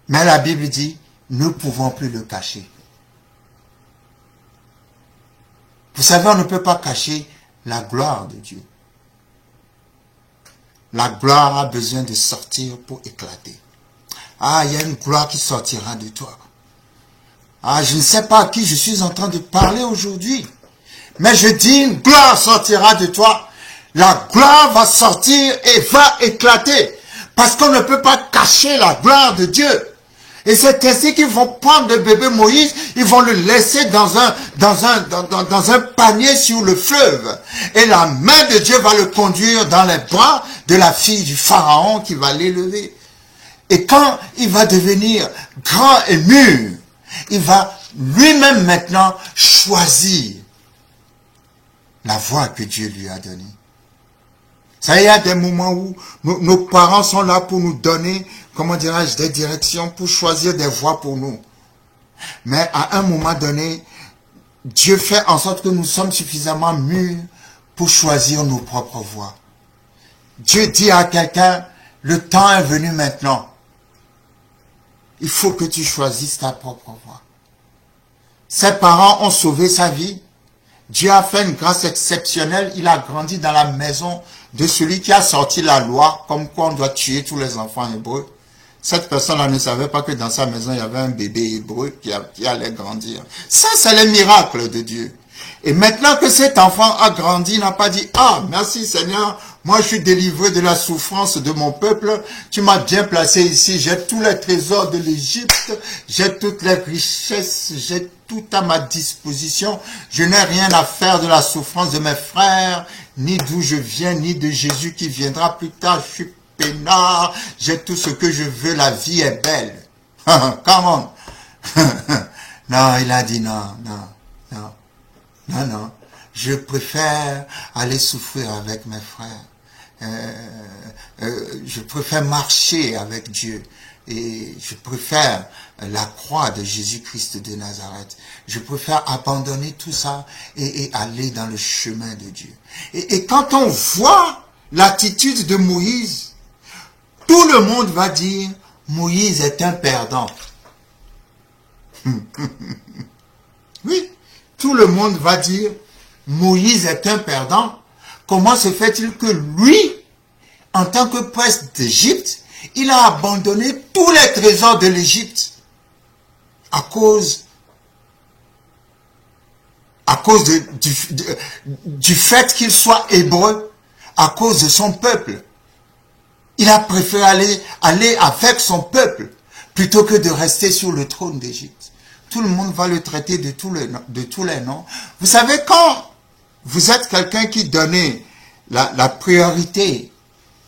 Mais la Bible dit, nous ne pouvons plus le cacher. Vous savez, on ne peut pas cacher la gloire de Dieu. La gloire a besoin de sortir pour éclater. Ah, il y a une gloire qui sortira de toi. Ah, je ne sais pas à qui je suis en train de parler aujourd'hui. Mais je dis, une gloire sortira de toi. La gloire va sortir et va éclater. Parce qu'on ne peut pas cacher la gloire de Dieu. Et c'est ainsi qu'ils vont prendre le bébé Moïse, ils vont le laisser dans un panier sur le fleuve. Et la main de Dieu va le conduire dans les bras de la fille du Pharaon qui va l'élever. Et quand il va devenir grand et mûr, il va lui-même maintenant choisir la voie que Dieu lui a donnée. Ça, il y a des moments où nos parents sont là pour nous donner, comment dirais-je, des directions, pour choisir des voies pour nous. Mais à un moment donné, Dieu fait en sorte que nous sommes suffisamment mûrs pour choisir nos propres voies. Dieu dit à quelqu'un, le temps est venu maintenant. Il faut que tu choisisses ta propre voie. Ses parents ont sauvé sa vie. Dieu a fait une grâce exceptionnelle. Il a grandi dans la maison de celui qui a sorti la loi, comme quoi on doit tuer tous les enfants hébreux. Cette personne-là ne savait pas que dans sa maison, il y avait un bébé hébreu qui allait grandir. Ça, c'est le miracle de Dieu. Et maintenant que cet enfant a grandi, il n'a pas dit, ah, merci Seigneur, moi je suis délivré de la souffrance de mon peuple, tu m'as bien placé ici, j'ai tous les trésors de l'Égypte, j'ai toutes les richesses, j'ai tout à ma disposition, je n'ai rien à faire de la souffrance de mes frères, ni d'où je viens, ni de Jésus qui viendra plus tard, je suis peinard, j'ai tout ce que je veux, la vie est belle. Come on. Non, il a dit non, non, non. Non, non, je préfère aller souffrir avec mes frères. Je préfère marcher avec Dieu. Et je préfère la croix de Jésus-Christ de Nazareth. Je préfère abandonner tout ça et aller dans le chemin de Dieu. Et quand on voit l'attitude de Moïse, tout le monde va dire, Moïse est un perdant. Oui. Tout le monde va dire, Moïse est un perdant. Comment se fait-il que lui, en tant que prince d'Égypte, il a abandonné tous les trésors de l'Égypte à cause du fait qu'il soit hébreu, à cause de son peuple. Il a préféré aller avec son peuple plutôt que de rester sur le trône d'Égypte. Tout le monde va le traiter de tous les noms. Vous savez, quand vous êtes quelqu'un qui donnait la priorité,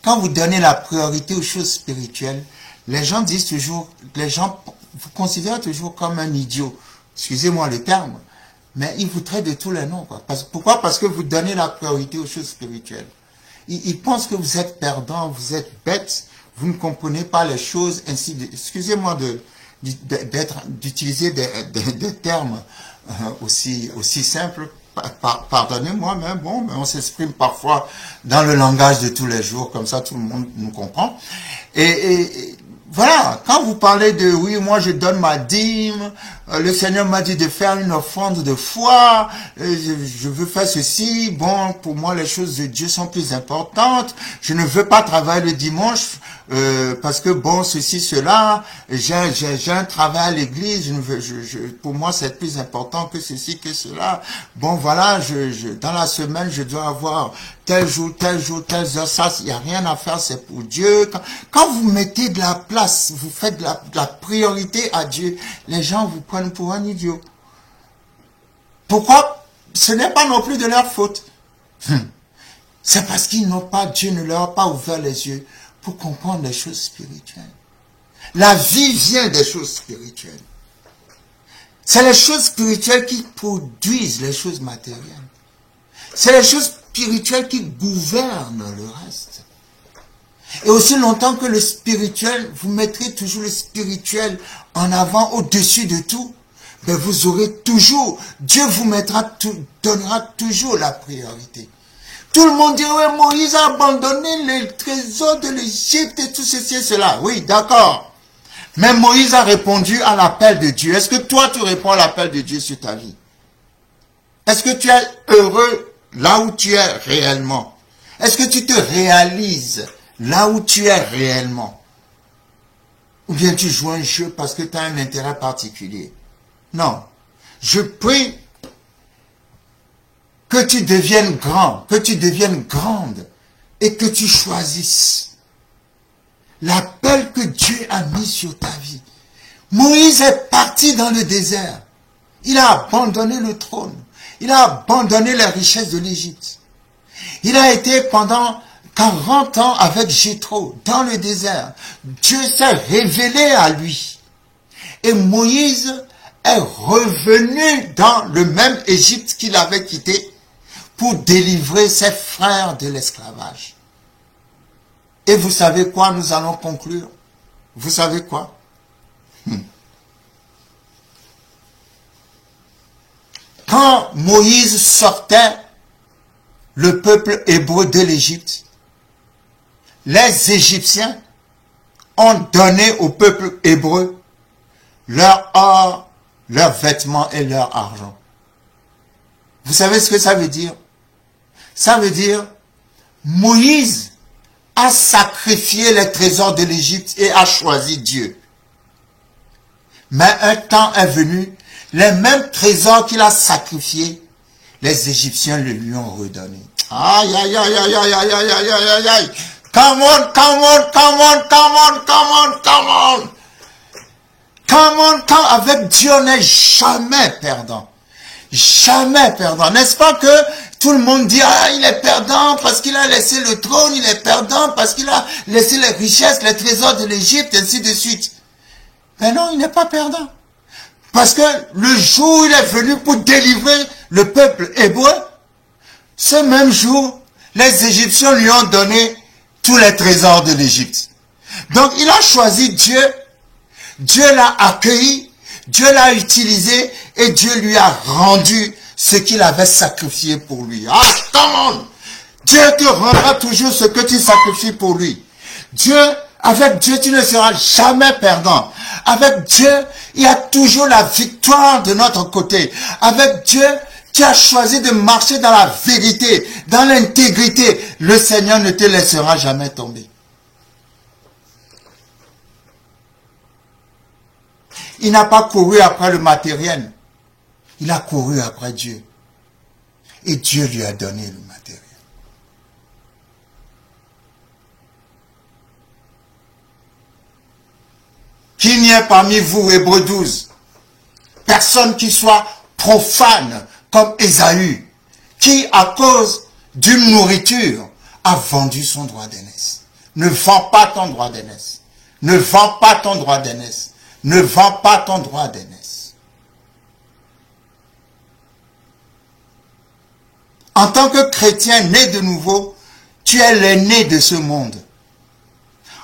quand vous donnez la priorité aux choses spirituelles, les gens disent toujours, les gens vous considèrent toujours comme un idiot. excusez-moi le terme, mais il vous traite de tous les noms. Quoi. Pourquoi? Parce que vous donnez la priorité aux choses spirituelles. Il pense que vous êtes perdant, vous êtes bête, vous ne comprenez pas les choses ainsi. Excusez-moi d'utiliser des termes aussi simples. Pardonnez-moi, mais bon, mais on s'exprime parfois dans le langage de tous les jours, comme ça tout le monde nous comprend. Et voilà, quand vous parlez de, oui, moi je donne ma dîme, le Seigneur m'a dit de faire une offrande de foi, je veux faire ceci, bon, pour moi les choses de Dieu sont plus importantes, je ne veux pas travailler le dimanche, parce que bon, ceci, cela, j'ai un travail à l'église, pour moi c'est plus important que ceci, que cela, bon voilà, dans la semaine je dois avoir tel jour, telle heure, ça, il n'y a rien à faire, c'est pour Dieu. Quand vous mettez de la place, vous faites de la priorité à Dieu, les gens vous prennent pour un idiot. Pourquoi? Ce n'est pas non plus de leur faute. C'est parce qu'ils n'ont pas, Dieu ne leur a pas ouvert les yeux pour comprendre les choses spirituelles. La vie vient des choses spirituelles. C'est les choses spirituelles qui produisent les choses matérielles. C'est les choses spirituelles qui gouvernent le reste. Et aussi longtemps que le spirituel, vous mettrez toujours le spirituel en avant, au-dessus de tout, ben vous aurez toujours, Dieu vous donnera toujours la priorité. Tout le monde dit, ouais, Moïse a abandonné les trésors de l'Égypte et tout ceci et cela. Oui, d'accord. Mais Moïse a répondu à l'appel de Dieu. Est-ce que toi, tu réponds à l'appel de Dieu sur ta vie? Est-ce que tu es heureux là où tu es réellement? Est-ce que tu te réalises là où tu es réellement? Ou bien tu joues un jeu parce que tu as un intérêt particulier? Non. Je prie que tu deviennes grand, que tu deviennes grande et que tu choisisses l'appel que Dieu a mis sur ta vie. Moïse est parti dans le désert. Il a abandonné le trône. Il a abandonné les richesses de l'Égypte. Il a été pendant 40 ans avec Jéthro dans le désert. Dieu s'est révélé à lui. Et Moïse est revenu dans le même Égypte qu'il avait quitté pour délivrer ses frères de l'esclavage. Et vous savez quoi? Nous allons conclure. Vous savez quoi? Quand Moïse sortait le peuple hébreu de l'Égypte, les Égyptiens ont donné au peuple hébreu leur or, leurs vêtements et leur argent. Vous savez ce que ça veut dire? Ça veut dire, Moïse a sacrifié les trésors de l'Égypte et a choisi Dieu. Mais un temps est venu, les mêmes trésors qu'il a sacrifiés, les Égyptiens le lui ont redonnés. Aïe, aïe, aïe, aïe, aïe, aïe, aïe, aïe, aïe, aïe, aïe. Come on, come on, come on, come on, come on, come on. Come on, come on. Avec Dieu, on n'est jamais perdant. Jamais perdant. N'est-ce pas que tout le monde dit, ah, il est perdant parce qu'il a laissé le trône, il est perdant parce qu'il a laissé les richesses, les trésors de l'Égypte, ainsi de suite. Mais non, il n'est pas perdant. Parce que le jour où il est venu pour délivrer le peuple hébreu, ce même jour, les Égyptiens lui ont donné tous les trésors de l'Égypte. Donc il a choisi Dieu, Dieu l'a accueilli, Dieu l'a utilisé et Dieu lui a rendu ce qu'il avait sacrifié pour lui. Ah, come on! Dieu te rendra toujours ce que tu sacrifies pour lui. Avec Dieu, tu ne seras jamais perdant. Avec Dieu, il y a toujours la victoire de notre côté. Avec Dieu, tu as choisi de marcher dans la vérité, dans l'intégrité. Le Seigneur ne te laissera jamais tomber. Il n'a pas couru après le matériel. Il a couru après Dieu. Et Dieu lui a donné le matériel. Qu'il n'y ait parmi vous, Hébreux 12, personne qui soit profane comme Ésaü, qui, à cause d'une nourriture, a vendu son droit d'aînesse. Ne vends pas ton droit d'aînesse. Ne vends pas ton droit d'aînesse. Ne vends pas ton droit d'aînesse. En tant que chrétien né de nouveau, tu es l'aîné de ce monde.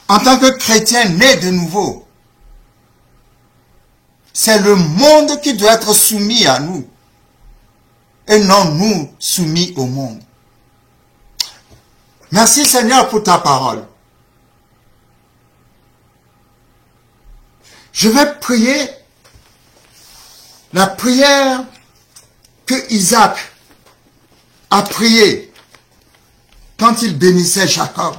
En tant que chrétien né de nouveau, c'est le monde qui doit être soumis à nous et non nous soumis au monde. Merci Seigneur pour ta parole. Je vais prier la prière que Isaac a priée quand il bénissait Jacob.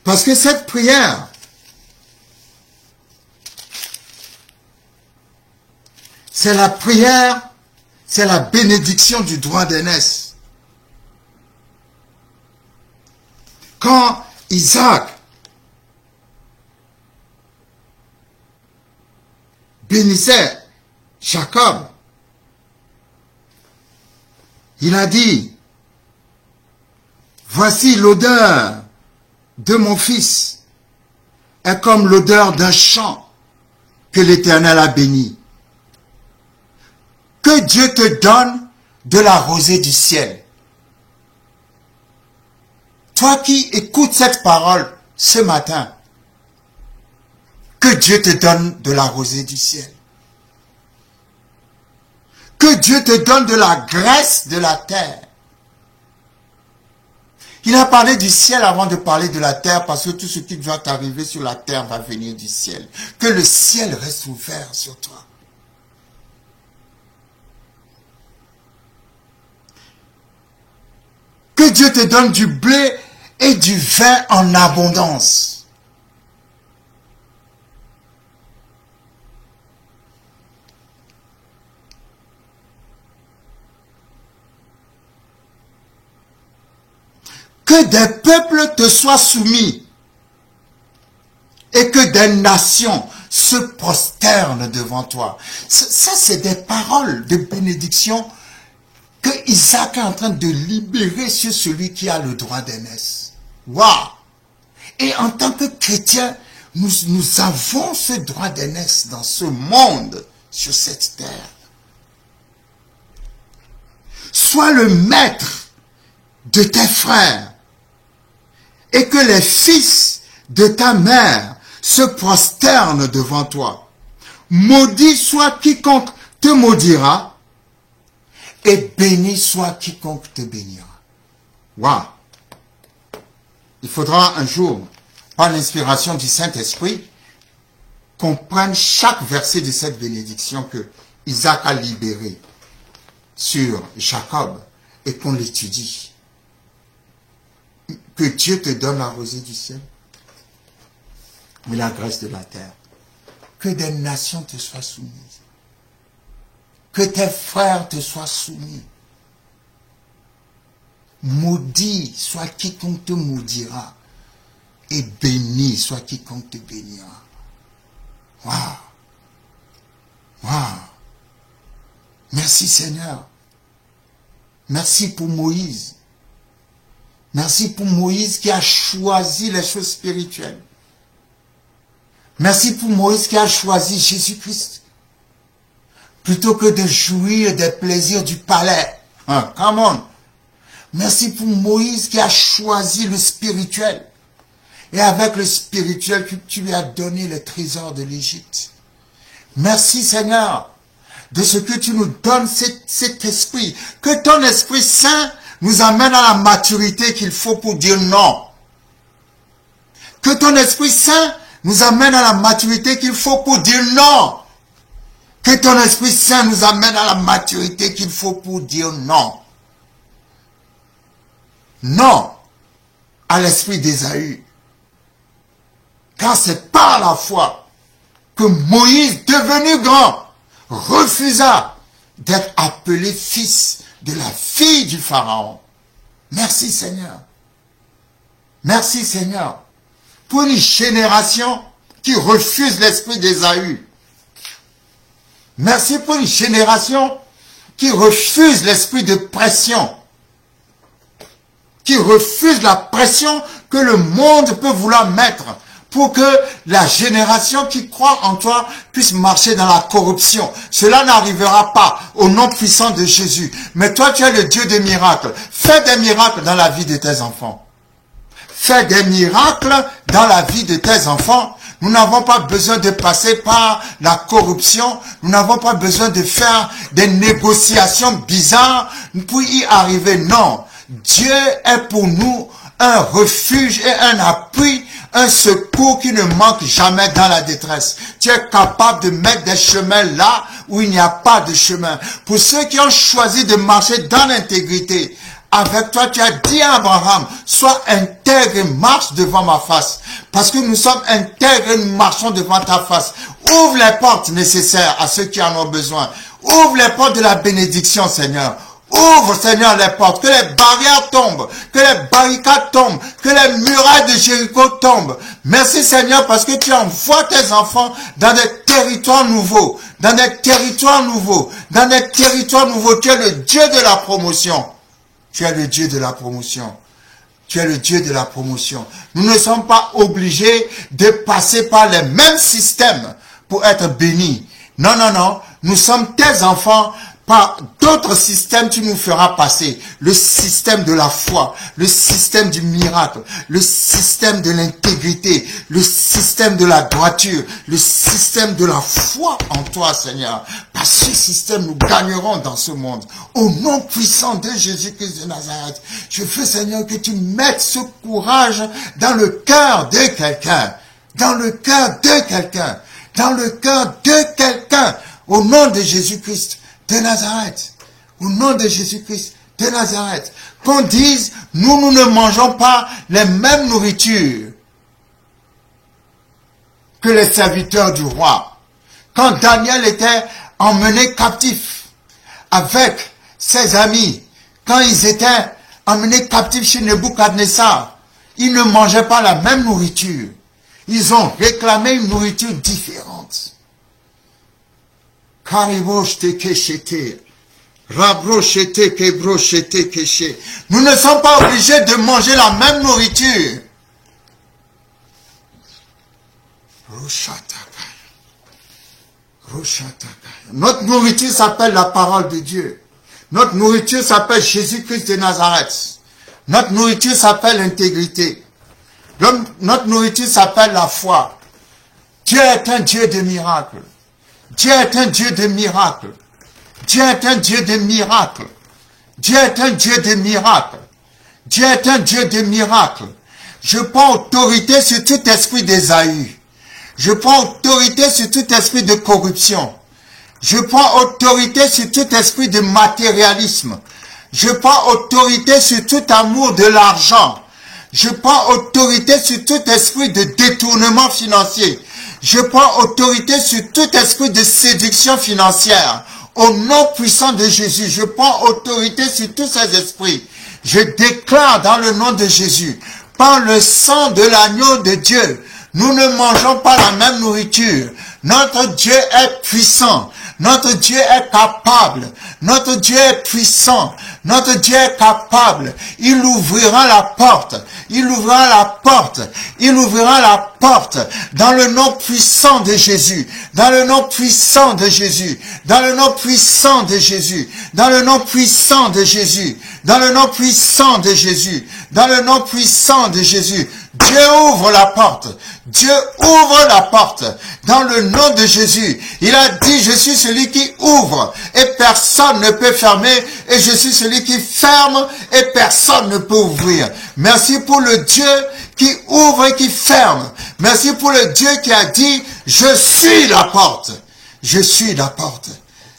Parce que cette prière, c'est la prière, c'est la bénédiction du droit d'aînesse. Quand Isaac bénissait Jacob, il a dit, voici l'odeur de mon fils est comme l'odeur d'un champ que l'Éternel a béni. Que Dieu te donne de la rosée du ciel. Toi qui écoutes cette parole ce matin, que Dieu te donne de la rosée du ciel. Que Dieu te donne de la graisse de la terre. Il a parlé du ciel avant de parler de la terre parce que tout ce qui doit arriver sur la terre va venir du ciel. Que le ciel reste ouvert sur toi. Que Dieu te donne du blé et du vin en abondance. Que des peuples te soient soumis et que des nations se prosternent devant toi. Ça, c'est des paroles de bénédiction que Isaac est en train de libérer sur celui qui a le droit d'aînesse. Waouh! Et en tant que chrétien, nous avons ce droit d'aînesse dans ce monde, sur cette terre. Sois le maître de tes frères et que les fils de ta mère se prosternent devant toi. Maudit soit quiconque te maudira et béni soit quiconque te bénira. Waouh! Il faudra un jour, par l'inspiration du Saint-Esprit, qu'on prenne chaque verset de cette bénédiction que Isaac a libéré sur Jacob et qu'on l'étudie. Que Dieu te donne la rosée du ciel et la graisse de la terre. Que des nations te soient soumises. Que tes frères te soient soumis. Maudit soit quiconque te maudira. Et béni soit quiconque te bénira. Waouh! Waouh! Merci Seigneur. Merci pour Moïse. Merci pour Moïse qui a choisi les choses spirituelles. Merci pour Moïse qui a choisi Jésus-Christ. Plutôt que de jouir des plaisirs du palais. Come on. Merci pour Moïse qui a choisi le spirituel. Et avec le spirituel, tu lui as donné le trésor de l'Égypte. Merci Seigneur de ce que tu nous donnes cet esprit. Que ton Esprit Saint nous amène à la maturité qu'il faut pour dire non. Que ton Esprit Saint nous amène à la maturité qu'il faut pour dire non. Que ton Esprit Saint nous amène à la maturité qu'il faut pour dire non. Non à l'esprit d'Ésaü. Car c'est par la foi que Moïse, devenu grand, refusa d'être appelé fils de la fille du Pharaon. Merci Seigneur. Merci Seigneur pour une génération qui refuse l'esprit d'Ésaü. Merci pour une génération qui refuse l'esprit de pression. Qui refuse la pression que le monde peut vouloir mettre pour que la génération qui croit en toi puisse marcher dans la corruption. Cela n'arrivera pas au nom puissant de Jésus. Mais toi, tu es le Dieu des miracles. Fais des miracles dans la vie de tes enfants. Fais des miracles dans la vie de tes enfants. Nous n'avons pas besoin de passer par la corruption. Nous n'avons pas besoin de faire des négociations bizarres pour y arriver. Non. Dieu est pour nous un refuge et un appui, un secours qui ne manque jamais dans la détresse. Tu es capable de mettre des chemins là où il n'y a pas de chemin. Pour ceux qui ont choisi de marcher dans l'intégrité, avec toi, tu as dit à Abraham, sois intègre et marche devant ma face. Parce que nous sommes intègres et nous marchons devant ta face. Ouvre les portes nécessaires à ceux qui en ont besoin. Ouvre les portes de la bénédiction, Seigneur. Ouvre, Seigneur, les portes. Que les barrières tombent. Que les barricades tombent. Que les murailles de Jéricho tombent. Merci, Seigneur, parce que tu envoies tes enfants dans des territoires nouveaux. Dans des territoires nouveaux. Dans des territoires nouveaux. Tu es le Dieu de la promotion. Tu es le Dieu de la promotion. Tu es le Dieu de la promotion. Nous ne sommes pas obligés de passer par les mêmes systèmes pour être bénis. Non, non, non. Nous sommes tes enfants. Par d'autres systèmes, tu nous feras passer. Le système de la foi, le système du miracle, le système de l'intégrité, le système de la droiture, le système de la foi en toi, Seigneur. Par ce système, nous gagnerons dans ce monde. Au nom puissant de Jésus-Christ de Nazareth, je veux, Seigneur, que tu mettes ce courage dans le cœur de quelqu'un. Dans le cœur de quelqu'un. Dans le cœur de quelqu'un. Au nom de Jésus-Christ de Nazareth, au nom de Jésus-Christ de Nazareth, qu'on dise, nous ne mangeons pas les mêmes nourritures que les serviteurs du roi. Quand Daniel était emmené captif avec ses amis, quand ils étaient emmenés captifs chez Nebuchadnezzar, ils ne mangeaient pas la même nourriture. Ils ont réclamé une nourriture différente. Nous ne sommes pas obligés de manger la même nourriture. Notre nourriture s'appelle la parole de Dieu. Notre nourriture s'appelle Jésus-Christ de Nazareth. Notre nourriture s'appelle l'intégrité. Notre nourriture s'appelle la foi. Dieu est un Dieu de miracles. Dieu est un Dieu de miracles. Dieu est un Dieu de miracles. Dieu est un Dieu de miracles. Dieu est un Dieu de miracles. Je prends autorité sur tout esprit d'Ésaü. Je prends autorité sur tout esprit de corruption. Je prends autorité sur tout esprit de matérialisme. Je prends autorité sur tout amour de l'argent. Je prends autorité sur tout esprit de détournement financier. Je prends autorité sur tout esprit de séduction financière. Au nom puissant de Jésus, je prends autorité sur tous ces esprits. Je déclare dans le nom de Jésus, par le sang de l'agneau de Dieu, nous ne mangeons pas la même nourriture. Notre Dieu est puissant. Notre Dieu est capable. Notre Dieu est puissant. Notre Dieu est capable. Il ouvrira la porte. Il ouvrira la porte. Il ouvrira la porte. Dans le nom puissant de Jésus. Dans le nom puissant de Jésus. Dans le nom puissant de Jésus. Dans le nom puissant de Jésus. Dans le nom puissant de Jésus. Dans le nom puissant de Jésus. Dieu ouvre la porte. Dieu ouvre la porte. Dans le nom de Jésus. Il a dit, je suis celui qui ouvre et personne ne peut fermer. Et je suis celui qui ferme et personne ne peut ouvrir. Merci pour le Dieu qui ouvre et qui ferme. Merci pour le Dieu qui a dit, je suis la porte. Je suis la porte.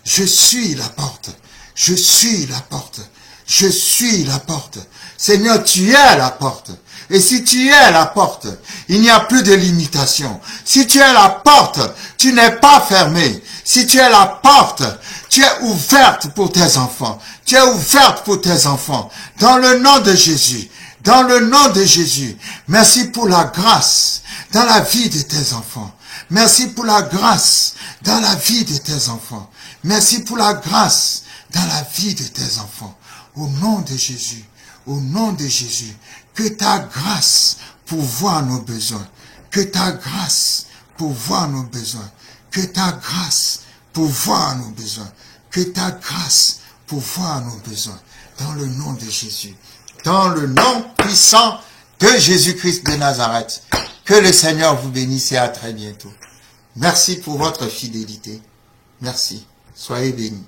Je suis la porte. Je suis la porte. Je suis la porte. Seigneur, tu es la porte. Et si tu es la porte, il n'y a plus de limitation. Si tu es la porte, tu n'es pas fermé. Si tu es la porte, tu es ouverte pour tes enfants. Tu es ouverte pour tes enfants. Dans le nom de Jésus. Dans le nom de Jésus. Merci pour la grâce dans la vie de tes enfants. Merci pour la grâce dans la vie de tes enfants. Merci pour la grâce dans la vie de tes enfants. Au nom de Jésus. Au nom de Jésus. Que ta grâce pourvoie nos besoins. Que ta grâce pour voir nos besoins. Que ta grâce pour voir nos besoins. Que ta grâce pour voir nos besoins. Dans le nom de Jésus. Dans le nom puissant de Jésus-Christ de Nazareth. Que le Seigneur vous bénisse et à très bientôt. Merci pour votre fidélité. Merci. Soyez bénis.